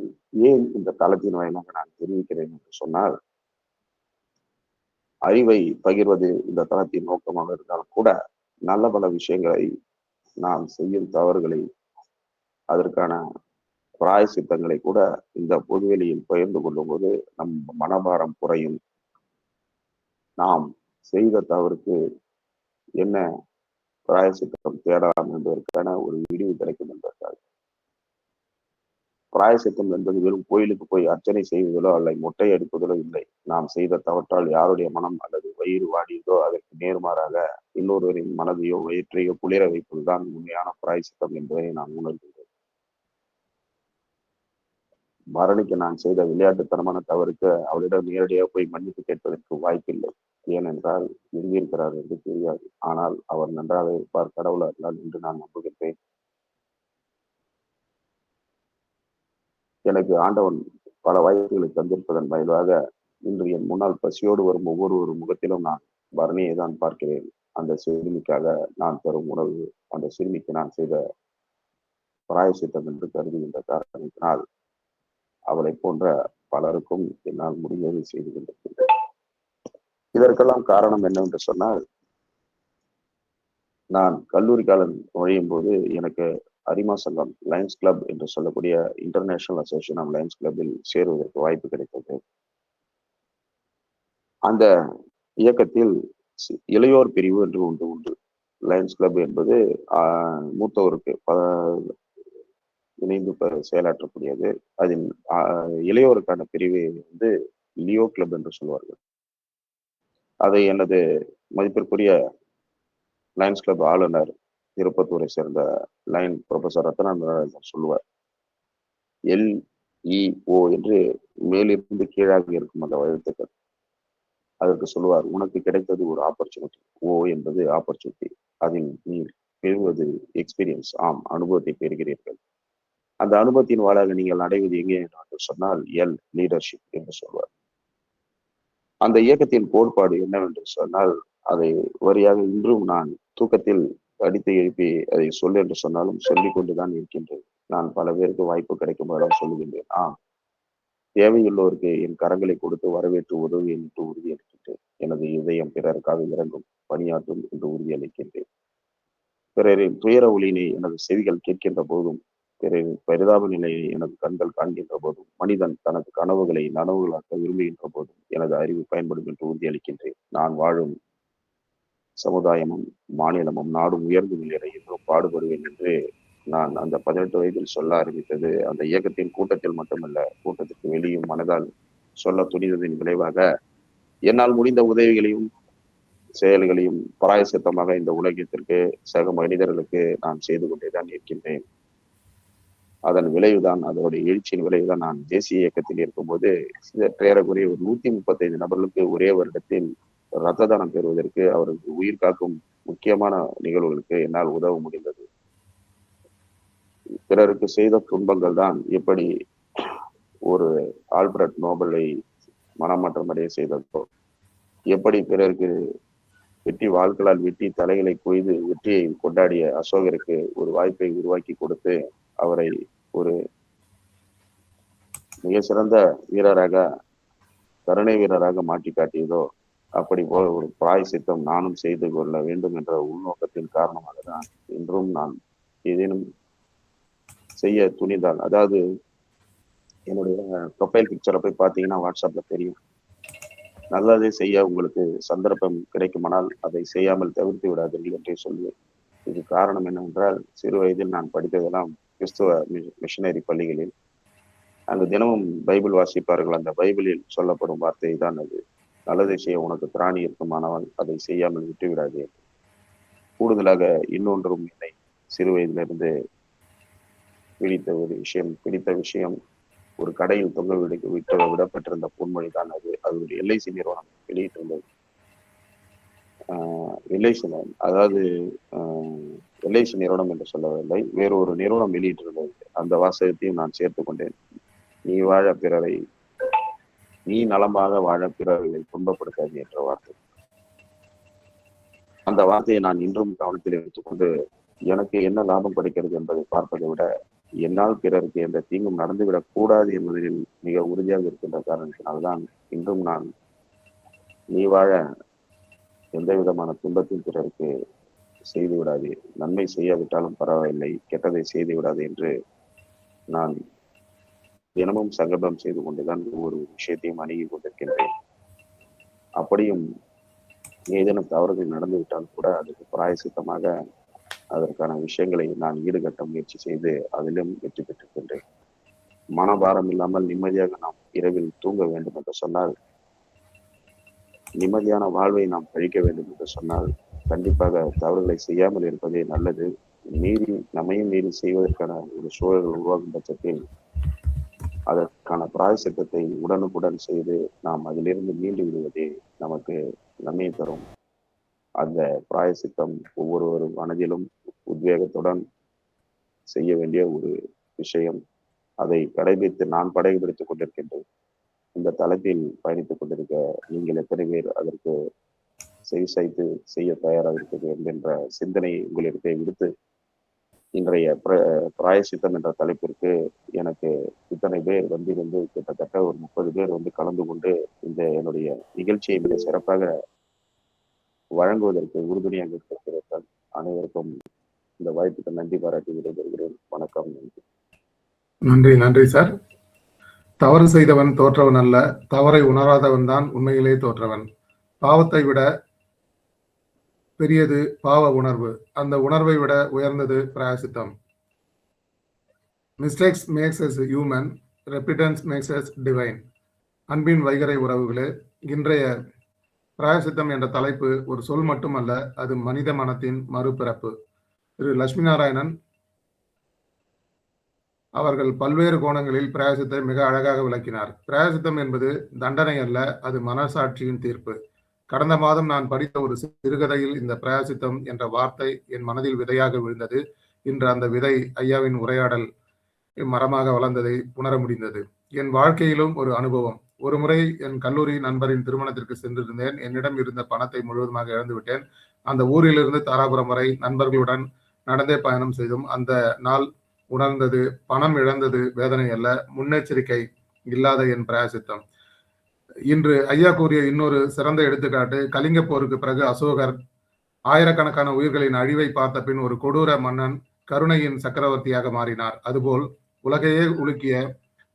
ஏன் இந்த தளத்தின் வாயிலாக நான் தெரிவிக்கிறேன் என்று சொன்னால், அறிவை பகிர்வது இந்த தளத்தின் நோக்கமாக இருந்தாலும் கூட நல்ல பல விஷயங்களை நாம் செய்யும் தவறுகளை அதற்கான பிராயசித்தங்களை கூட இந்த பொதுவெளியில் பகிர்ந்து கொள்ளும் போது நம் மனபாரம் குறையும். நாம் செய்த தவறுக்கு என்ன பிராயசித்தம் தேடலாம் என்பதற்கான ஒரு விடிவு கிடைக்கும் என்பதற்காக. பிராயசித்தம் என்பது வெறும் கோயிலுக்கு போய் அர்ச்சனை செய்வதிலோ அல்லது மொட்டை அடிப்பதிலோ இல்லை. நாம் செய்த தவற்றால் யாருடைய மனம் அல்லது வயிறு வாடியதோ அதற்கு நேர்மாறாக இன்னொருவரின் மனதையோ வயிற்றையோ குளிர வைப்பதுதான் உண்மையான பிராயசித்தம் என்பதை நான் உணர்கின்றேன். பரணிக்கு நான் செய்த விளையாட்டுத்தனமான தவறுக்கு அவளிடம் நேரடியாக போய் மன்னிப்பு கேட்பதற்கு வாய்ப்பில்லை. ஏனென்றால் எங்கிருக்கிறார் என்று தெரியாது. ஆனால் அவர் நன்றாக இருப்பார், கடவுள் அருளால் என்று நான் நம்புகின்றேன். எனக்கு ஆண்டவன் பல வாய்ப்புகளை தந்திருப்பதன் வாயிலாக இன்று என் முன்னால் பசியோடு வரும் ஒவ்வொரு முகத்திலும் நான் பரணியை தான் பார்க்கிறேன். அந்த சிறுமிக்காக நான் தரும் உணவு, அந்த சிறுமிக்கு நான் செய்த பிராயசித்தம் என்று கருதுகின்ற காரணத்தினால் அவளை போன்ற பலருக்கும் என்னால் முடிந்ததை செய்து கொண்டிருக்கின்றேன். இதற்கெல்லாம் காரணம் என்னவென்று சொன்னால், நான் கல்லூரி காலம் நுழையும் போது எனக்கு அரிமா சங்கம் லயன்ஸ் கிளப் என்று சொல்லக்கூடிய இன்டர்நேஷனல் அசோசியேஷன் ஆஃப் லயன்ஸ் கிளப்பில் சேருவதற்கு வாய்ப்பு கிடைத்தது. அந்த இயக்கத்தில் இளையோர் பிரிவு என்று ஒன்று உண்டு. லயன்ஸ் கிளப் என்பது மூத்தோருக்கு இணைந்து செயலாற்றக்கூடியது. அதில் இளையோருக்கான பிரிவு வந்து லியோ கிளப் என்று சொல்வார்கள். அதை எனது மதிப்பிற்குரிய லயன்ஸ் கிளப் ஆளுநர் திருப்பத்தூரை சேர்ந்த லைன் ப்ரொஃபசர் ரத்னாராயணன் சொல்லுவார். LEO என்று மேலிருந்து கீழாக இருக்கும் அந்த எழுத்துக்கள். அதற்கு சொல்லுவார், உனக்கு கிடைத்தது ஒரு ஆப்பர்ச்சுனிட்டி. ஓ என்பது ஆப்பர்ச்சுனிட்டி. அதில் நீ பெறுவது எக்ஸ்பீரியன்ஸ். ஆம், அனுபவத்தை பெறுகிறீர்கள். அந்த அனுபவத்தின் வாளாக நீங்கள் அடைவது எங்கே என்று சொன்னால் லீடர்ஷிப் என்று சொல்வார். அந்த இயக்கத்தின் கோட்பாடு என்னவென்று சொன்னால், அதை வரியாக இன்றும் நான் தூக்கத்தில் அடித்து எழுப்பி அதை சொல் என்று சொன்னாலும் சொல்லிக் கொண்டுதான் இருக்கின்றேன். நான் பல பேருக்கு வாய்ப்பு கிடைக்கும் போதெல்லாம் சொல்லுகின்றேன். தேவையுள்ளோருக்கு என் கரங்களை கொடுத்து வரவேற்று உதவுவேன் என்று உறுதியளிக்கின்றேன். எனது இதயம் பிறருக்காக இறங்கும், பணியாற்றும் என்று உறுதியளிக்கின்றேன். பிறரின் துயர ஒளியினை எனது செவிகள் கேட்கின்ற போதும் பரிதாப நிலையை எனது கண்கள் காண்கின்ற போதும், மனிதன் தனது கனவுகளை நனவுகளாக்க விரும்புகின்ற போதும் எனது அறிவு பயன்படும் என்று உறுதியளிக்கின்றேன். நான் வாழும் சமுதாயமும் மாநிலமும் நாடும் உயர்ந்து நிலை என்றும் பாடுபடுவேன் என்று நான் அந்த 18 வயதில் சொல்ல ஆரம்பித்தது அந்த இயக்கத்தின் கூட்டத்தில் மட்டுமல்ல, கூட்டத்திற்கு வெளியும் மனதால் சொல்ல துணிந்ததின் விளைவாக என்னால் முடிந்த உதவிகளையும் செயல்களையும் பராயசித்தமாக இந்த உலகத்திற்கு சக மனிதர்களுக்கு நான் செய்து கொண்டேதான் இருக்கின்றேன். அதன் விளைவுதான், அதோடைய எழுச்சியின் விளைவுதான் நான் தேசிய இயக்கத்தில் இருக்கும்போது ஏறக்குறைய ஒரு 135 நபர்களுக்கு ஒரே வருடத்தில் ரத்த தானம் பெறுவதற்கு, அவருக்கு உயிர் காக்கும் முக்கியமான நிகழ்வுகளுக்கு என்னால் உதவ முடிந்தது. பிறருக்கு செய்த துன்பங்கள் தான் எப்படி ஒரு ஆல்பர்ட் நோபலை மனமாற்றம் அடைய செய்ததோ, எப்படி பிறருக்கு வெட்டி வாள்களால் வெட்டி தலைகளை கொய்து வெற்றியை கொண்டாடிய அசோகருக்கு ஒரு வாய்ப்பை உருவாக்கி கொடுத்து அவரை ஒரு மிக சிறந்த வீரராக, கருணை வீரராக மாற்றி காட்டியதோ, அப்படி போல ஒரு பிராயசித்தம் நானும் செய்து கொள்ள வேண்டும் என்ற உள்நோக்கத்தின் காரணமாக தான் இன்றும் நான் ஏதேனும் செய்ய துணிந்தால், அதாவது என்னுடைய ப்ரொஃபைல் பிக்சரை போய் பார்த்தீங்கன்னா வாட்ஸ்அப்ல தெரியும். நல்லதை செய்ய உங்களுக்கு சந்தர்ப்பம் கிடைக்குமானால் அதை செய்யாமல் தவிர்த்து விடாதீர்கள் என்றே சொல்வேன். இது காரணம் என்னவென்றால், சிறு வயதில் நான் படித்ததெல்லாம் கிறிஸ்துவ மிஷனரி பள்ளிகளில். அங்கு தினமும் பைபிள் வாசிப்பார்கள். அந்த பைபிளில் சொல்லப்படும் வார்த்தை தான் அது. நல்லதை செய்ய உனக்கு திராணி இருக்குமானால் அதை செய்யாமல் விட்டு விடாதே. கூடுதலாக இன்னொன்றும் என்னை சிறு வயதிலிருந்து பிடித்த விஷயம் ஒரு கடையில் தொங்க விடப்பட்டிருந்த பொன்மொழி தான் அது. அது ஒரு LIC நிறுவனம் வெளியிட்டிருந்தது. அதாவது LIC நிறுவனம் என்று சொல்லவில்லை, வேறு ஒரு நிறுவனம் வெளியிட்டிருந்தது. அந்த வாசகத்தையும் நான் சேர்த்து கொண்டேன். நீ வாழ பிறரை, நீ நலமாக வாழ பிறரை துன்பப்படுத்தாது என்ற வார்த்தை. அந்த வார்த்தையை நான் இன்றும் கவனத்தில் எடுத்துக்கொண்டு எனக்கு என்ன லாபம் கிடைக்கிறது என்பதை பார்ப்பதை விட என்னால் பிறருக்கு எந்த தீங்கும் நடந்துவிடக் கூடாது என்பதில் மிக உறுதியாக இருக்கின்ற காரணத்தினால்தான் இன்றும் நான் நீ வாழ எந்த விதமான துன்பத்தையும் பிறருக்கு செய்து விடாது, நன்மை செய்யாவிட்டாலும் பரவாயில்லை, கெட்டதை செய்து விடாது என்று நான் தினமும் சங்கல்பம் செய்து கொண்டுதான் ஒவ்வொரு விஷயத்தையும் அணுகி கொண்டிருக்கின்றேன். அப்படியும் ஏதேனும் தவறுகள் நடந்துவிட்டால் கூட அதுக்கு பிராயசித்தமாக அதற்கான விஷயங்களை நான் ஈடுகட்ட முயற்சி செய்து அதிலும் வெற்றி பெற்றிருக்கின்றேன். மனபாரம் இல்லாமல் நிம்மதியாக நாம் இரவில் தூங்க வேண்டும் என்று சொன்னால், நிம்மதியான வாழ்வை நாம் கழிக்க வேண்டும் என்று சொன்னால், கண்டிப்பாக தவறுகளை செய்யாமல் இருப்பதே நல்லது. நம்மையும் மீறி செய்வதற்கான ஒரு சூழல்கள் உருவாகும் பட்சத்தில் அதற்கான பிராயசித்தத்தை உடனுக்குடன் செய்து நாம் அதிலிருந்து மீண்டு விடுவதே நமக்கு நன்மை தரும். அந்த பிராயசித்தம் ஒவ்வொரு மனதிலும் உத்வேகத்துடன் செய்ய வேண்டிய ஒரு விஷயம். அதை நான் கடைபிடித்துக் கொண்டிருக்கின்றேன். இந்த தளத்தில் பயணித்துக் கொண்டிருக்க நீங்கள் எத்தனை பேர் அதற்கு செய்து செய்ய தயாராக இருக்கிறது என்கின்ற சிந்தனையை உங்களிடத்தை விடுத்து, இன்றைய பிராயசித்தம் என்ற தலைப்பிற்கு எனக்கு இத்தனை பேர் வந்திருந்து கிட்டத்தட்ட ஒரு 30 பேர் கலந்து கொண்டு இந்த என்னுடைய நிகழ்ச்சியை மிக சிறப்பாக வழங்குவதற்கு உறுதுணையாக இருக்கிறார்கள். அனைவருக்கும் இந்த வாய்ப்புக்கு நன்றி பாராட்டி விடைபெறுகிறேன். வணக்கம். நன்றி சார். தவறு செய்தவன் தோற்றவன் அல்ல, தவறை உணராதவன் தான் உண்மையிலே தோற்றவன். பாவத்தை விட பெரியது பாவ உணர்வு, அந்த உணர்வை விட உயர்ந்தது பிராயசித்தம். Mistakes makes us human, repentance makes us divine. அன்பின் வைகரை உறவுகளே, இன்றைய பிராயசித்தம் என்ற தலைப்பு ஒரு சொல் மட்டுமல்ல, அது மனித மனத்தின் மறுபிறப்பு. திரு லட்சுமி நாராயணன் அவர்கள் பல்வேறு கோணங்களில் பிராயசித்தை மிக அழகாக விளக்கினார். பிராயசித்தம் என்பது தண்டனை அல்ல, அது மனசாட்சியின் தீர்ப்பு. கடந்த மாதம் நான் படித்த ஒரு சிறுகதையில் இந்த பிராயசித்தம் என்ற வார்த்தை என் மனதில் விதையாக விழுந்தது. இன்று அந்த விதை ஐயாவின் உரையாடல் மரமாக வளர்ந்ததை உணர முடிந்தது. என் வாழ்க்கையிலும் ஒரு அனுபவம். ஒரு முறை என் கல்லூரி நண்பரின் திருமணத்திற்கு சென்றிருந்தேன். என்னிடம் இருந்த பணத்தை முழுவதுமாக இழந்துவிட்டேன். அந்த ஊரிலிருந்து தாராபுரம் வரை நண்பர்களுடன் நடந்தே பயணம் செய்தும் அந்த நாள் உணர்ந்தது பணம் இழந்தது வேதனை அல்ல, முன்னெச்சரிக்கை இல்லாத என் பிராயசித்தம். இன்று ஐயா கூறிய இன்னொரு சிறந்த எடுத்துக்காட்டு, கலிங்க போருக்கு பிறகு அசோகர் ஆயிரக்கணக்கான உயிர்களின் அழிவை பார்த்த பின் ஒரு கொடூர மன்னன் கருணையின் சக்கரவர்த்தியாக மாறினார். அதுபோல் உலகையே உலுக்கிய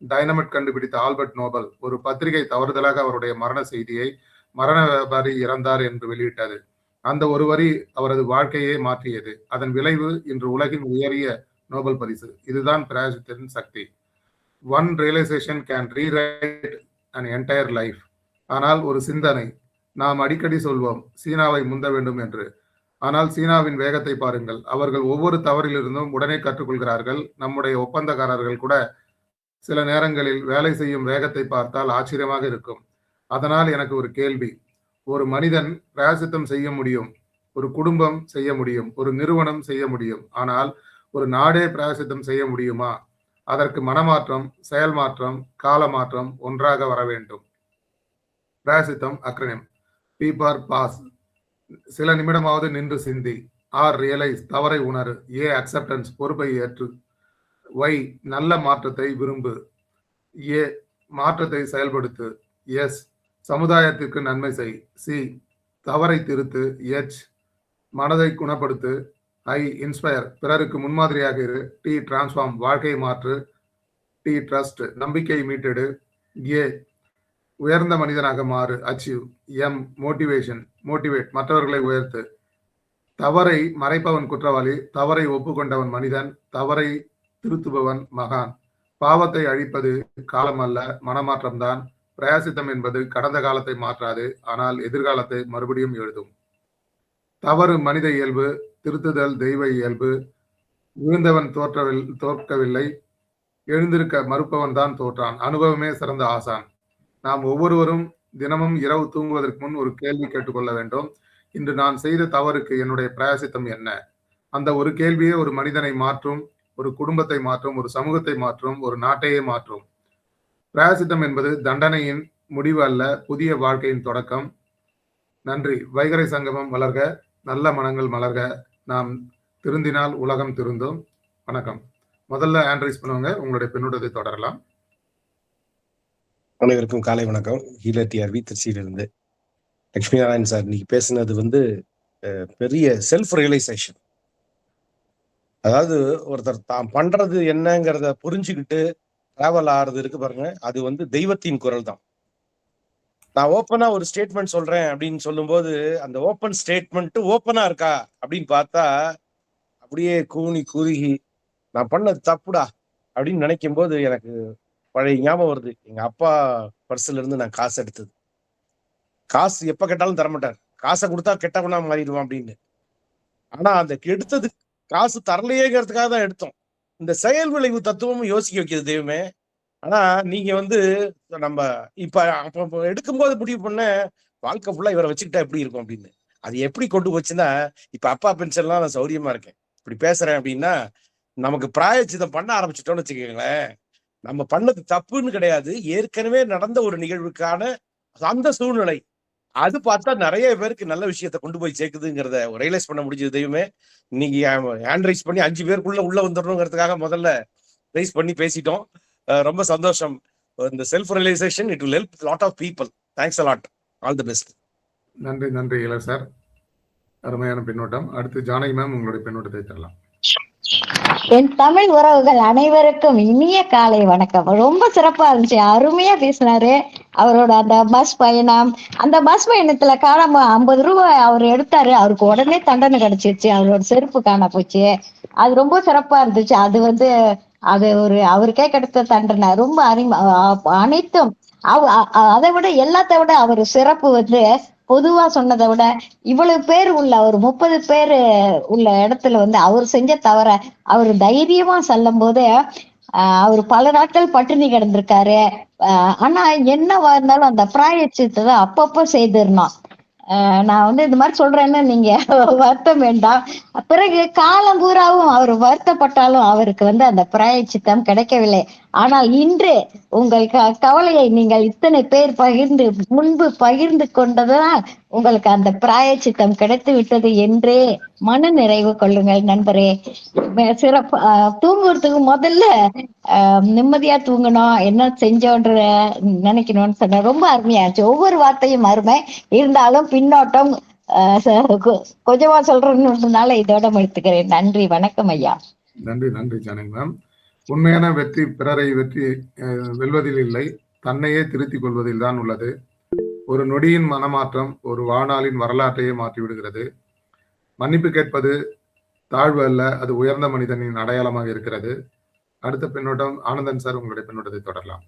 டைனமைட் கண்டுபிடித்த ஆல்பர்ட் நோபல் ஒரு பத்திரிகை தவறுதலாக அவருடைய மரண செய்தியை மரண வியாபாரி இறந்தார் என்று வெளியிட்டது. அந்த ஒரு வரி அவரது வாழ்க்கையே மாற்றியது. அதன் விளைவு இன்று உலகின் உயரிய நோபல் பரிசு. இதுதான் பிரயாசத்தின் சக்தி. One realization can rewrite an entire life. ஆனால் ஒரு சிந்தனை. நாம் அடிக்கடி சொல்வோம் சீனாவை முந்த வேண்டும் என்று. ஆனால் சீனாவின் வேகத்தை பாருங்கள். அவர்கள் ஒவ்வொரு தவறிலிருந்தும் உடனே கற்றுக்கொள்கிறார்கள். நம்முடைய ஒப்பந்தக்காரர்கள் கூட சில நேரங்களில் வேலை செய்யும் வேகத்தை பார்த்தால் ஆச்சரியமாக இருக்கும். அதனால் எனக்கு ஒரு கேள்வி. ஒரு மனிதன் பிரயாசித்தம் செய்ய முடியும், ஒரு குடும்பம் செய்ய முடியும், ஒரு நிறுவனம் செய்ய முடியும். ஆனால் ஒரு நாடே பிரயாசித்தம் செய்ய முடியுமா? அதற்கு மனமாற்றம், செயல் மாற்றம், கால மாற்றம் ஒன்றாக வர வேண்டும். பிரயாசித்தம் அக்ரனிம். பி ஃபார் பாஸ், சில நிமிடமாவது நின்று சிந்தி. ஆர் ரியலைஸ், தவறை உணரு. ஏ அக்செப்டன்ஸ், பொறுப்பை ஏற்று. ஒய் நல்ல மாற்றத்தை விரும்பு. ஏ மாற்றத்தை செயல்படுத்து. எஸ் சமுதாயத்திற்கு நன்மை செய். சி தவறை திருத்து. எச் மனதை குணப்படுத்து. ஐ இன்ஸ்பயர், பிறருக்கு முன்மாதிரியாக இரு. டி டிரான்ஸ்ஃபார்ம், வாழ்க்கையை மாற்று. டி ட்ரஸ்ட், நம்பிக்கையை மீட்டெடு. ஏ உயர்ந்த மனிதனாக மாறு, அச்சீவ். எம் மோட்டிவேஷன், மோட்டிவேட், மற்றவர்களை உயர்த்து. தவறை மறைப்பவன் குற்றவாளி, தவறை ஒப்புக்கொண்டவன் மனிதன், தவறை திருத்துபவன் மகான். பாவத்தை அழிப்பது காலம் அல்ல, மனமாற்றம்தான். பிரயாசித்தம் என்பது கடந்த காலத்தை மாற்றாது, ஆனால் எதிர்காலத்தை மறுபடியும் எழுதும். தவறு மனித இயல்பு, திருத்துதல் தெய்வ இயல்பு. விழுந்தவன் தோற்கவில்லை, எழுந்திருக்க மறுப்பவன் தான் தோற்றான். அனுபவமே சிறந்த ஆசான். நாம் ஒவ்வொருவரும் தினமும் இரவு தூங்குவதற்கு முன் ஒரு கேள்வி கேட்டுக்கொள்ள வேண்டும். இன்று நான் செய்த தவறுக்கு என்னுடைய பிரயாசித்தம் என்ன? அந்த ஒரு கேள்வியே ஒரு மனிதனை மாற்றும், ஒரு குடும்பத்தை மாற்றும், ஒரு சமூகத்தை மாற்றும், ஒரு நாட்டையே மாற்றும். பிரயாசித்தம் என்பது தண்டனையின் முடிவு அல்ல, புதிய வாழ்க்கையின் தொடக்கம். நன்றி. வைகறை சங்கமம் வளர்க, நல்ல மனங்கள் மலர்க. நாம் திருந்தினால் உலகம் திருந்தும். வணக்கம். முதல்ல ஹேண்ட் ரைஸ் பண்ணுவாங்க, உங்களுடைய பின்னூட்டத்தை தொடரலாம். அனைவருக்கும் காலை வணக்கம். ஈழடிஆர்வி திருச்சியிலிருந்து. லட்சுமி நாராயண் சார் இன்னைக்கு பேசுனது பெரிய செல்ஃப் ரியலைசேஷன். அதாவது ஒருத்தர் தான் பண்றது என்னங்கிறத புரிஞ்சுக்கிட்டு டிராவல் ஆறது இருக்கு பாருங்க, அது தெய்வத்தின் குரல் தான். நான் ஓப்பனா ஒரு ஸ்டேட்மெண்ட் சொல்றேன் அப்படின்னு சொல்லும்போது அந்த ஓப்பன் ஸ்டேட்மெண்ட் ஓப்பனா இருக்கா அப்படின்னு பார்த்தா அப்படியே கூனி குறுகி நான் பண்ணது தப்புடா அப்படின்னு நினைக்கும் போது எனக்கு பழைய ஞாபகம் வருது. எங்க அப்பா பர்ஸ்ல இருந்து நான் காசு எடுத்தது. காசு எப்ப கேட்டாலும் தரமாட்டார், காசை கொடுத்தா கெட்டவனா மாறிடுவான் அப்படின்னு. ஆனா அந்த எடுத்தது காசு தரலையேங்கிறதுக்காக தான் எடுத்தோம். இந்த செயல் விளைவு தத்துவமும் யோசிக்க வைக்கிறது தெய்வமே. ஆனா நீங்க நம்ம இப்ப எடுக்கும்போது முடிவு பண்ண வாழ்க்கை ஃபுல்லா இவரை வச்சுக்கிட்டா எப்படி இருக்கும் அப்படின்னு. அது எப்படி கொண்டு போச்சுன்னா, இப்ப அப்பா பென்ஷன்லாம் நான் சௌரியமா இருக்கேன். இப்படி பேசுறேன் அப்படின்னா நமக்கு பிராயச்சித்தம் பண்ண ஆரம்பிச்சிட்டோம்னு வச்சுக்கோங்களேன். நம்ம பண்ணது தப்புன்னு கிடையாது, ஏற்கனவே நடந்த ஒரு நிகழ்வுக்கான அந்த சூழ்நிலை. அது பார்த்தா நிறைய பேருக்கு நல்ல விஷயத்த கொண்டு போய் சேர்க்குதுங்கிறத ரியலைஸ் பண்ண முடிஞ்சது தெய்வமே. இன்னைக்கு ஹேண்ட் ரைஸ் பண்ணி 5 பேருக்குள்ள உள்ள வந்துடணுங்கிறதுக்காக முதல்ல ரைஸ் பண்ணி பேசிட்டோம். ரொம்ப சந்தோஷம். இந்த self realization it will help lot of people. Thanks a lot. All the best. நன்றி நன்றி இள சார், அருமையான பின்னோட்டம். அடுத்து ஜானகி மேம், உங்களுடைய பின்னோட்டத்தை தரலாம். என் தமிழ் உறவுகள் அனைவருக்கும் இனிய காலை வணக்கம். ரொம்ப சிறப்பா இருந்துச்சு, அருமையா பேசினாரு. அவரோட அந்த பஸ் பயணம், அந்த பஸ் பயணத்துல காணாம 50 ரூபாய் அவர் எடுத்தாரு, அவருக்கு உடனே தண்டனை கிடைச்சிருச்சு, அவரோட செருப்பு காண போச்சு. அது ரொம்ப சிறப்பா இருந்துச்சு. அது அவருக்கே கிடைத்த தண்டனை. ரொம்ப அனைத்தும் அதை விட எல்லாத்த விட அவர் சிறப்பு பொதுவா சொன்னதை விட இவ்வளவு பேர் உள்ள ஒரு 30 பேர் உள்ள இடத்துல அவர் செஞ்ச தவிர அவர் தைரியமா சொல்லும் போது அவர் பல நாட்கள் பட்டினி கிடந்திருக்காரு. ஆனா என்னவா இருந்தாலும் அந்த பிராயச்சித்தத்தை அப்பப்போ செய்திடணும். நான் இந்த மாதிரி சொல்றேன்னு நீங்க வருத்தம் வேண்டாம். பிறகு காலம் பூராவும் அவர் வருத்தப்பட்டாலும் அவருக்கு அந்த பிராயச்சித்தம் கிடைக்கவில்லை. ஆனால் இன்று உங்கள் கவலையை நீங்கள் இத்தனை பேர் முன்பு பகிர்ந்து கொண்டதால் உங்களுக்கு அந்த பிராயச்சித்தம் கிடைத்து விட்டது என்றே மன நிறைவு கொள்ளுங்கள் நண்பரே. சிறப்பு. தூங்குறதுக்கு முதல்ல நிம்மதியா தூங்கணும், என்ன செஞ்சோன்ற நினைக்கணும்னு சொன்ன ரொம்ப அருமையாச்சு. ஒவ்வொரு வார்த்தையும் அருமை இருந்தாலும் பின்னோட்டம் கொஞ்சமா சொல்றதுனால இதோட முடித்துக்கிறேன். நன்றி, வணக்கம் ஐயா. நன்றி நன்றி ஜானகி மேம். உண்மையான வெற்றி பிறரை வெல்வதில் இல்லை, தன்னையே திருத்திக் கொள்வதில் தான் உள்ளது. ஒரு நொடியின் மனமாற்றம் ஒரு வாழ்நாளின் வரலாற்றையே மாற்றி விடுகிறது. மன்னிப்பு கேட்பது தாழ்வு அல்ல, அது உயர்ந்த மனிதனின் அடையாளமாக இருக்கிறது. அடுத்த பின்னோட்டம் ஆனந்தன் சார், உங்களுடைய பின்னோட்டத்தை தொடரலாம்.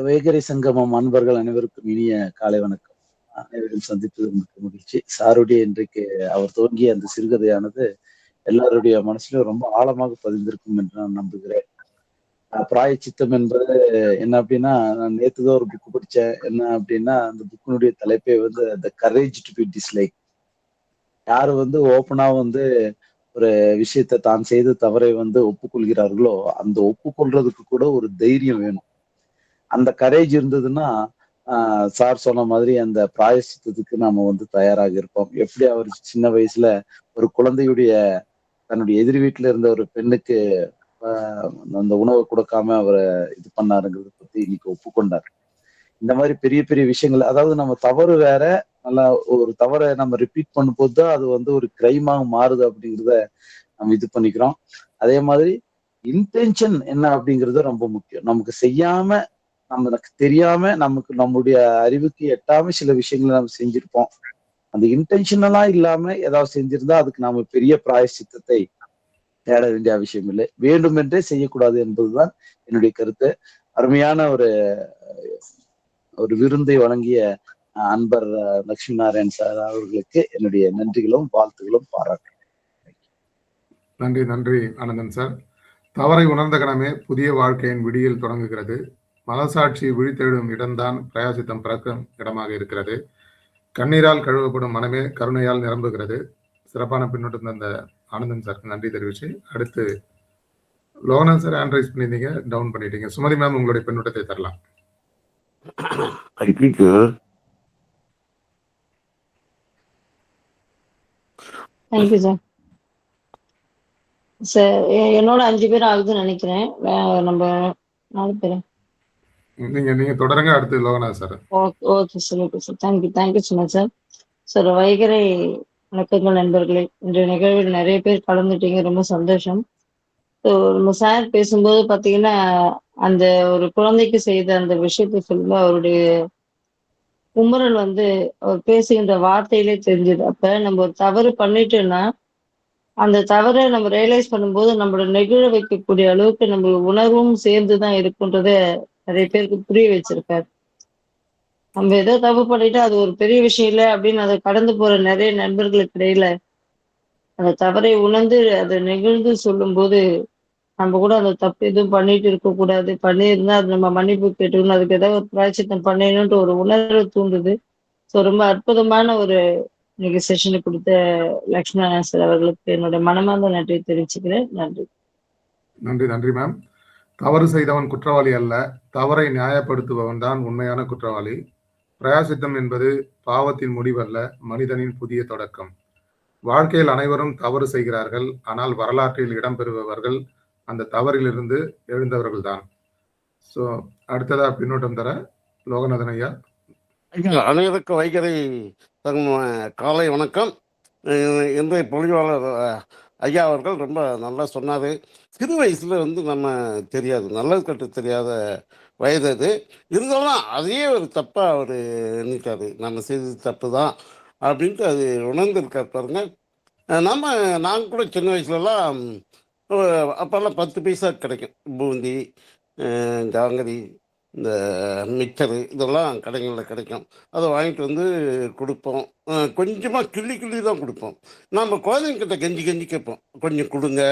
வைகரி சங்கமம் அன்பர்கள் அனைவருக்கும் இனிய காலை வணக்கம். அனைவரும் சந்திப்பது மிக்க மகிழ்ச்சி. சாருடைய இன்றைக்கு அவர் துவங்கிய அந்த சிறுகதையானது எல்லாருடைய மனசுலயும் ரொம்ப ஆழமாக பதிந்திருக்கும் என்று நான் நம்புகிறேன். பிராயச்சித்தம் என்பது என்ன அப்படின்னா, நான் நேற்றுதான் ஒரு புக்கு படிச்சேன். என்ன அப்படின்னா, அந்த புக்கினுடைய தலைப்பே வந்து the courage to be disliked. யாரு ஓப்பனா ஒரு விஷயத்தை தான் செய்த தவறை ஒப்புக்கொள்கிறார்களோ, அந்த ஒப்புக்கொள்றதுக்கு கூட ஒரு தைரியம் வேணும். அந்த கரேஜ் இருந்ததுன்னா சார் சொன்ன மாதிரி அந்த பிராயசித்தத்துக்கு நாம தயாராக இருப்போம். எப்படி அவர் சின்ன வயசுல ஒரு குழந்தையுடைய தன்னுடைய எதிர் வீட்டுல இருந்த ஒரு பெண்ணுக்கு அந்த உணவை கொடுக்காம அவரை இது பண்ணாருங்கிறத பத்தி இன்னைக்கு ஒப்புக்கொண்டார். இந்த மாதிரி பெரிய பெரிய விஷயங்கள், அதாவது நம்ம தவறு வேற, நல்லா ஒரு தவறை நம்ம ரிப்பீட் பண்ணும்போது தான் அது ஒரு கிரைமாக மாறுது அப்படிங்கிறத நம்ம இது பண்ணிக்கிறோம். அதே மாதிரி இன்டென்ஷன் என்ன அப்படிங்கிறது ரொம்ப முக்கியம். நமக்கு செய்யாம, நமக்கு தெரியாம, நம்முடைய அறிவுக்கு எட்டாம சில விஷயங்களை நம்ம செஞ்சிருப்போம். அந்த இன்டென்ஷனலா இல்லாம ஏதாவது செஞ்சிருந்தா அதுக்கு நாம பெரிய பிராயசித்தத்தை தேட வேண்டிய அவசியம் இல்லை. வேண்டுமென்றே செய்யக்கூடாது என்பதுதான் என்னுடைய கருத்து. அருமையான ஒரு விருந்தை வழங்கிய அன்பர் லட்சுமி நாராயண் சார் அவர்களுக்கு என்னுடைய நன்றிகளும் வாழ்த்துகளும் பாராட்டு. நன்றி நன்றி ஆனந்தன் சார். தவறை உணர்ந்த கணமே புதிய வாழ்க்கையின் விடியல் தொடங்குகிறது. மனசாட்சி விழித்தெழும் இடம்தான் பிரயாசித்தம் பிறக்கும் இடமாக இருக்கிறது. கண்ணீரால் கழுவப்படும் மனமே கருணையால் நிரம்புகிறது. சிறப்பான பின்னோட்டம் தந்த ஆனந்தன் சாருக்கு நன்றி தெரிவிச்சு, அடுத்து லோகநாத் சார் ஹேண்ட் ரைஸ் பண்ணியிருந்தீங்க, டவுன் பண்ணிட்டீங்க. சுமதி மேம், உங்களுடைய பின்னோட்டத்தை தரலாம். Thank you sir. சார் என்னோட 5 பேர் ஆகுதுன்னு நினைக்கிறேன். நம்ம 4 பேர். நீங்க தொடருங்க, அடுத்து Loganath sir. Okay sir, okay sir. Thank you so much sir. Sir வைகரை வணக்கங்கள் நண்பர்களே. இன்றைய நிகழ்வில் நிறைய பேர் கலந்துட்டீங்க, ரொம்ப சந்தோஷம். ஸோ நம்ம சார் பேசும்போது பார்த்தீங்கன்னா, அந்த ஒரு குழந்தைக்கு செய்த அந்த விஷயத்தை சொல்லும்போது அவருடைய குமரல் அவர் பேசுகின்ற வார்த்தையிலே தெரிஞ்சது. அப்ப நம்ம ஒரு தவறு பண்ணிட்டோம்னா அந்த தவறை நம்ம ரியலைஸ் பண்ணும்போது நம்மளோட நெகிழ வைக்கக்கூடிய அளவுக்கு நம்ம உணர்வும் சேர்ந்துதான் இருக்குன்றத நிறைய பேருக்கு புரிய வச்சிருக்காரு. நம்ம ஏதோ தப்பு பண்ணிட்டு அது ஒரு பெரிய விஷயம் இல்லை அப்படின்னு அதை கடந்து போற நிறைய நண்பர்களுக்கு இடையில அந்த தவறை உணர்ந்து அதை நெகிழ்ந்து சொல்லும் போது நம்ம கூட அந்த தப்பு எதுவும் பண்ணிட்டு இருக்கக்கூடாது, பண்ணியிருந்தா அது நம்ம மன்னிப்பு கேட்டுக்கணும், அதுக்கு ஏதாவது ஒரு பிராயச்சித்தம் பண்ணணும்ன்ற ஒரு உணர்வு தூண்டுது. ஸோ ரொம்ப அற்புதமான ஒரு இன்னைக்கு செஷனை கொடுத்த லக்ஷ்மணன் சார் அவர்களுக்கு என்னோட மனமார்ந்த நன்றி தெரிவிச்சுக்கிறேன். நன்றி. நன்றி நன்றி மேம். தவறு செய்தவன் குற்றவாளி அல்ல, தவறை நியாயப்படுத்துபவன் தான் உண்மையான குற்றவாளி. பிரயாசித்தம் என்பது பாவத்தின் முடிவல்ல, மனிதனின் புதிய தொடக்கம். வாழ்க்கையில் அனைவரும் தவறு செய்கிறார்கள், ஆனால் வரலாற்றில் இடம்பெறுபவர்கள் அந்த தவறிலிருந்து எழுந்தவர்கள் தான். ஸோ அடுத்ததா பின்னோட்டம் தர லோகநாதன் ஐயா. அனைவருக்கும் வைகரை காலை வணக்கம். இன்றைய பொழிவாளர் ஐயா அவர்கள் ரொம்ப நல்லா சொன்னார். சிறு வயசில் நம்ம தெரியாது, நல்லது கட்டு தெரியாத வயது அது. இருந்தாலும் அதையே ஒரு தப்பாக அவர் எண்ணிட்டார். நம்ம செய்தது தப்பு தான் அப்படின்ட்டு அது உணர்ந்திருக்கார் பாருங்க. நாங்கள் கூட சின்ன வயசுலலாம் அப்போல்லாம் 10 பைசா கிடைக்கும். பூந்தி, ஜாங்கரி, இந்த மிக்சரு இதெல்லாம் கடைகளில் கிடைக்கும். அதை வாங்கிட்டு கொடுப்போம். கொஞ்சமாக கிள்ளி தான் கொடுப்போம். நம்ம குழந்தைங்கிட்ட கெஞ்சி கேட்போம், கொஞ்சம் கொடுங்க,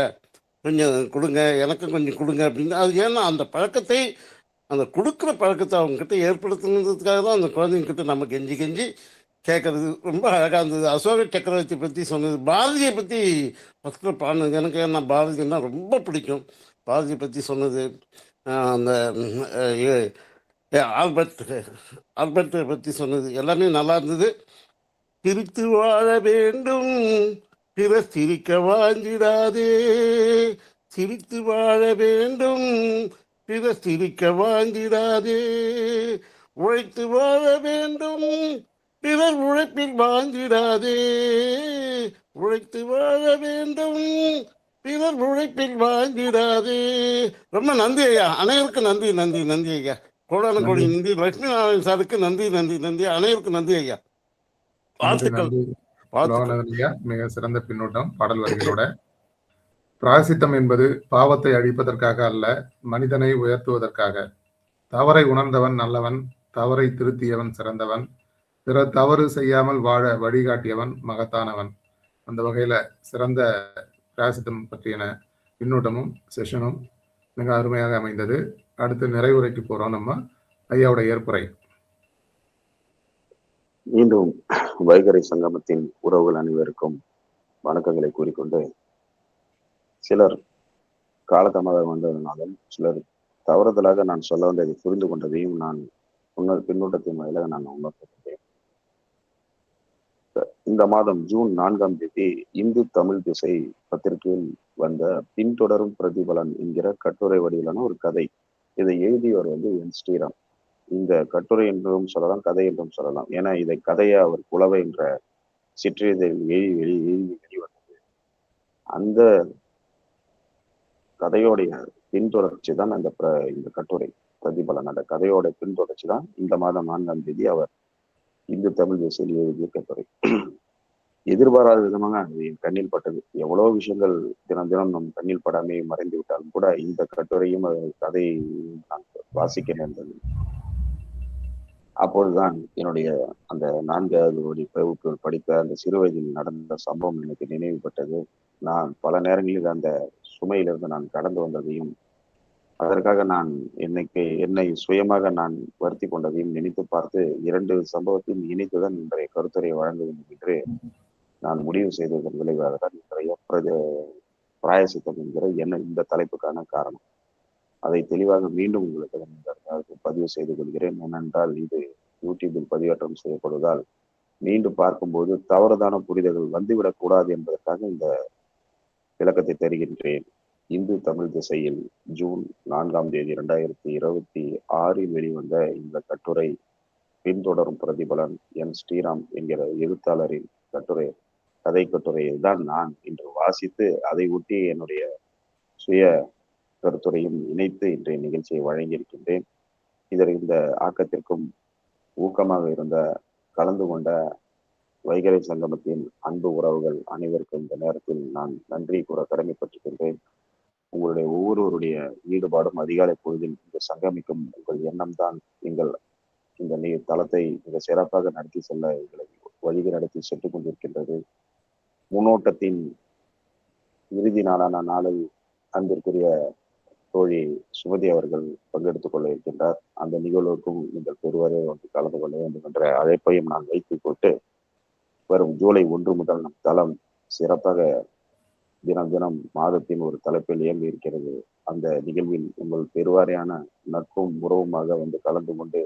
கொஞ்சம் கொடுங்க, எனக்கும் கொஞ்சம் கொடுங்க அப்படின்னு. அது ஏன்னா அந்த பழக்கத்தை, அந்த கொடுக்குற பழக்கத்தை அவங்கக்கிட்ட ஏற்படுத்தணுன்றதுக்காக தான் அந்த குழந்தைங்கிட்ட நம்ம கெஞ்சி கேட்குறது ரொம்ப அழகாக இருந்தது. அசோக சக்கரவர்த்தி பற்றி சொன்னது, பாரதியை பற்றி ஃபஸ்ட்டில் பாடினது. எனக்கு ஏன்னா பாரதின்னா ரொம்ப பிடிக்கும். பாரதியை பற்றி சொன்னது, அந்த ஆல்பர்ட்டை பற்றி சொன்னது எல்லாமே நல்லா இருந்தது. சிரித்து வாழ வேண்டும், பிற சிரிக்க வாஞ்சிடாதே, சிரித்து வாழ வேண்டும், பிற சிரிக்க வாஞ்சிடாதே, உழைத்து வாழ வேண்டும், பிறர் உழைப்பில் வாழ்ந்திடாதே, உழைத்து வாழ வேண்டும், பிறர் உழைப்பில் வாழ்ந்திடாதே. ரொம்ப நன்றி ஐயா, அனைவருக்கும் நன்றி நன்றி நன்றி ஐயா. கோடான கோடி நன்றி நன்றி. லட்சுமி நாராயண் சாருக்கு நன்றி நன்றி நன்றி. அனைவருக்கும் நன்றி ஐயா. நன்றி வாழ்த்துக்கள் நன்றி வாழ்த்துக்கள். லோகநாதன் ஐயா. மிக சிறந்த பின்னூட்டம் பாடல் வரிகளோட. பிராயசித்தம் என்பது பாவத்தை அழிப்பதற்காக அல்ல, மனிதனை உயர்த்துவதற்காக. தவறை உணர்ந்தவன் நல்லவன், தவறை திருத்தியவன் சிறந்தவன், பிறர் தவறு செய்யாமல் வாழ வழிகாட்டியவன் மகத்தானவன். அந்த வகையில சிறந்த பிராயசித்தம் பற்றின பின்னூட்டமும் செஷனும் மிக அருமையாக அமைந்தது. அடுத்து நிறைவுரைக்கு போறோம். நம்ம ஐயாவோட ஏற்புரை. மீண்டும் வைகரை சங்கமத்தின் உறவுகள் அனைவருக்கும் வணக்கங்களை கூறிக்கொண்டு, சிலர் காலதாமதம் வந்ததனாலும் சிலர் தவறுதலாக நான் சொல்ல வந்ததை புரிந்து கொண்டதையும் நான் பின்னூட்டத்தின் வாயிலாக நான் உணர்த்திருந்தேன். இந்த மாதம் ஜூன் 4ஆம் தேதி இந்து தமிழ் திசை பத்திரிகையில் வந்த பின்தொடரும் பிரதிபலன் என்கிற கட்டுரை வடிவிலான ஒரு கதை. இதை எழுதியவர் என் ஸ்ரீராம். இந்த கட்டுரை என்றும் சொல்லலாம், கதை என்றும் சொல்லலாம். ஏன்னா இதை கதையா அவர் குலவை என்ற சிற்றிதழில் வெளிவந்தது. அந்த கதையோடைய பின்தொடர்ச்சி தான் இந்த கட்டுரை பிரதிபலன். அந்த கதையோட பின்தொடர்ச்சி தான் இந்த மாதம் 4ஆம் தேதி அவர் இந்து தமிழ் திசையில் எழுதிய கட்டுரை. எதிர்பாராத விதமாக அது என் கண்ணில் பட்டது. எவ்வளவு விஷயங்கள் தினம் தினம் நம் கண்ணில் படாமே மறைந்து விட்டாலும் கூட இந்த கட்டுரையும் கதை நான் வாசிக்க நேர்ந்தது. அப்பொழுதுதான் என்னுடைய அந்த 4வது வகுப்பு படித்த அந்த சிறு வயதில் நடந்த சம்பவம் எனக்கு நினைவுபட்டது. நான் பல நேரங்களில் அந்த சுமையிலிருந்து நான் கடந்து வந்ததையும், அதற்காக நான் என்னை சுயமாக நான் வருத்தி கொண்டதையும் நினைத்து பார்த்து 2 சம்பவத்தையும் இணைத்துதான் இன்றைய கருத்துரை வழங்க வேண்டும் என்று நான் முடிவு செய்ததன் விளைவாக தான் இன்றைய பிராயசித்தம் என்கிற இந்த தலைப்புக்கான காரணம். அதை தெளிவாக மீண்டும் உங்களுக்கு பதிவு செய்து கொள்கிறேன். ஏனென்றால் இது யூடியூபில் பதிவேற்றம் செய்யப்படுவதால் மீண்டும் பார்க்கும்போது தவறுதான புரிதல்கள் வந்துவிடக் கூடாது என்பதற்காக இந்த விளக்கத்தை தருகின்றேன். இந்து தமிழ் திசையில் ஜூன் 4ஆம் தேதி 2026 வெளிவந்த இந்த கட்டுரை பின்தொடரும் பிரதிபலன் என் ஸ்ரீராம் என்கிற எழுத்தாளரின் கதை கட்டுரையை தான் நான் இன்று வாசித்து அதை ஒட்டி என்னுடைய சுய கருத்துரையும் இணைத்து இன்றைய நிகழ்ச்சியை வழங்கியிருக்கின்றேன். இந்த ஆக்கத்திற்கும் ஊக்கமாக இருந்த கலந்து கொண்ட வைகரை சங்கமத்தின் அன்பு உறவுகள் அனைவருக்கும் இந்த நேரத்தில் நான் நன்றி கூற கடமைப்பட்டிருக்கின்றேன். உங்களுடைய ஒவ்வொருவருடைய ஈடுபாடும் அதிகாலை பொழுதில் இந்த சங்கமிக்கும் உங்கள் எண்ணம் தான் இந்த தளத்தை மிக சிறப்பாக நடத்தி செல்ல எங்களை வழிகள் நடத்தி சென்று கொண்டிருக்கின்றது. முன்னோட்டத்தின் இறுதி நாளான நாளில் அன்பிற்குரிய தோழி சுமதி அவர்கள் பங்கெடுத்துக் கொள்ள இருக்கின்றார். அந்த நிகழ்வுக்கும் நீங்கள் பெருவரை கலந்து கொள்ள வேண்டும் என்ற அழைப்பையும் நான் வைத்துக் கொண்டு, வரும் ஜூலை 1 முதல் நம் தளம் சிறப்பாக தினம் தினம் மாதத்தின் ஒரு தலைப்பில் இயங்கி இருக்கிறது. அந்த நிகழ்வில் உங்கள் பெருவாரியான நட்பும் உறவுமாக கலந்து கொண்டு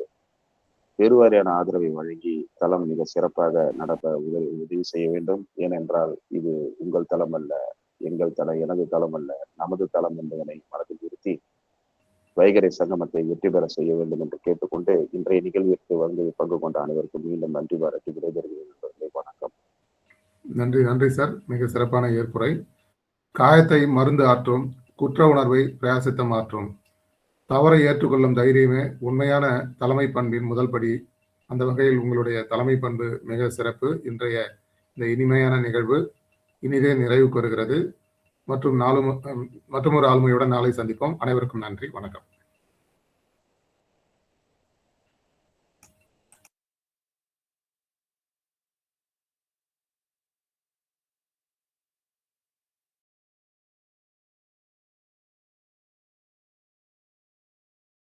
பெருவாரியான ஆதரவை வழங்கி தளம் மிக சிறப்பாக நடத்த உதவி செய்ய வேண்டும். ஏனென்றால் இது உங்கள் தளம் அல்ல, எங்கள் தளம், எனது தளம் அல்ல, நமது தளம் என்பதனை மனதில் நிறுத்தி வைகரை சங்கமத்தை வெற்றி பெற செய்ய வேண்டும் என்று கேட்டுக்கொண்டு இன்றைய நிகழ்விற்கு பங்கு கொண்ட அனைவருக்கும் மீண்டும் நன்றி பாராட்டி விடைபெறுகிறேன். வணக்கம். நன்றி சார். மிக சிறப்பான ஏற்புரை. காயத்தை மருந்து ஆற்றும், குற்ற உணர்வை பிரயாசித்தம் ஆற்றும். தவறை ஏற்றுக்கொள்ளும் தைரியமே உண்மையான தலைமை பண்பின் முதல் படி. அந்த வகையில் உங்களுடைய தலைமை பண்பு மிக சிறப்பு. இன்றைய இந்த இனிமையான நிகழ்வு இனிதே நிறைவு பெறுகிறது. மற்றும் ஒரு ஆளுமையுடன் நாளை சந்திப்போம். அனைவருக்கும் நன்றி. வணக்கம்.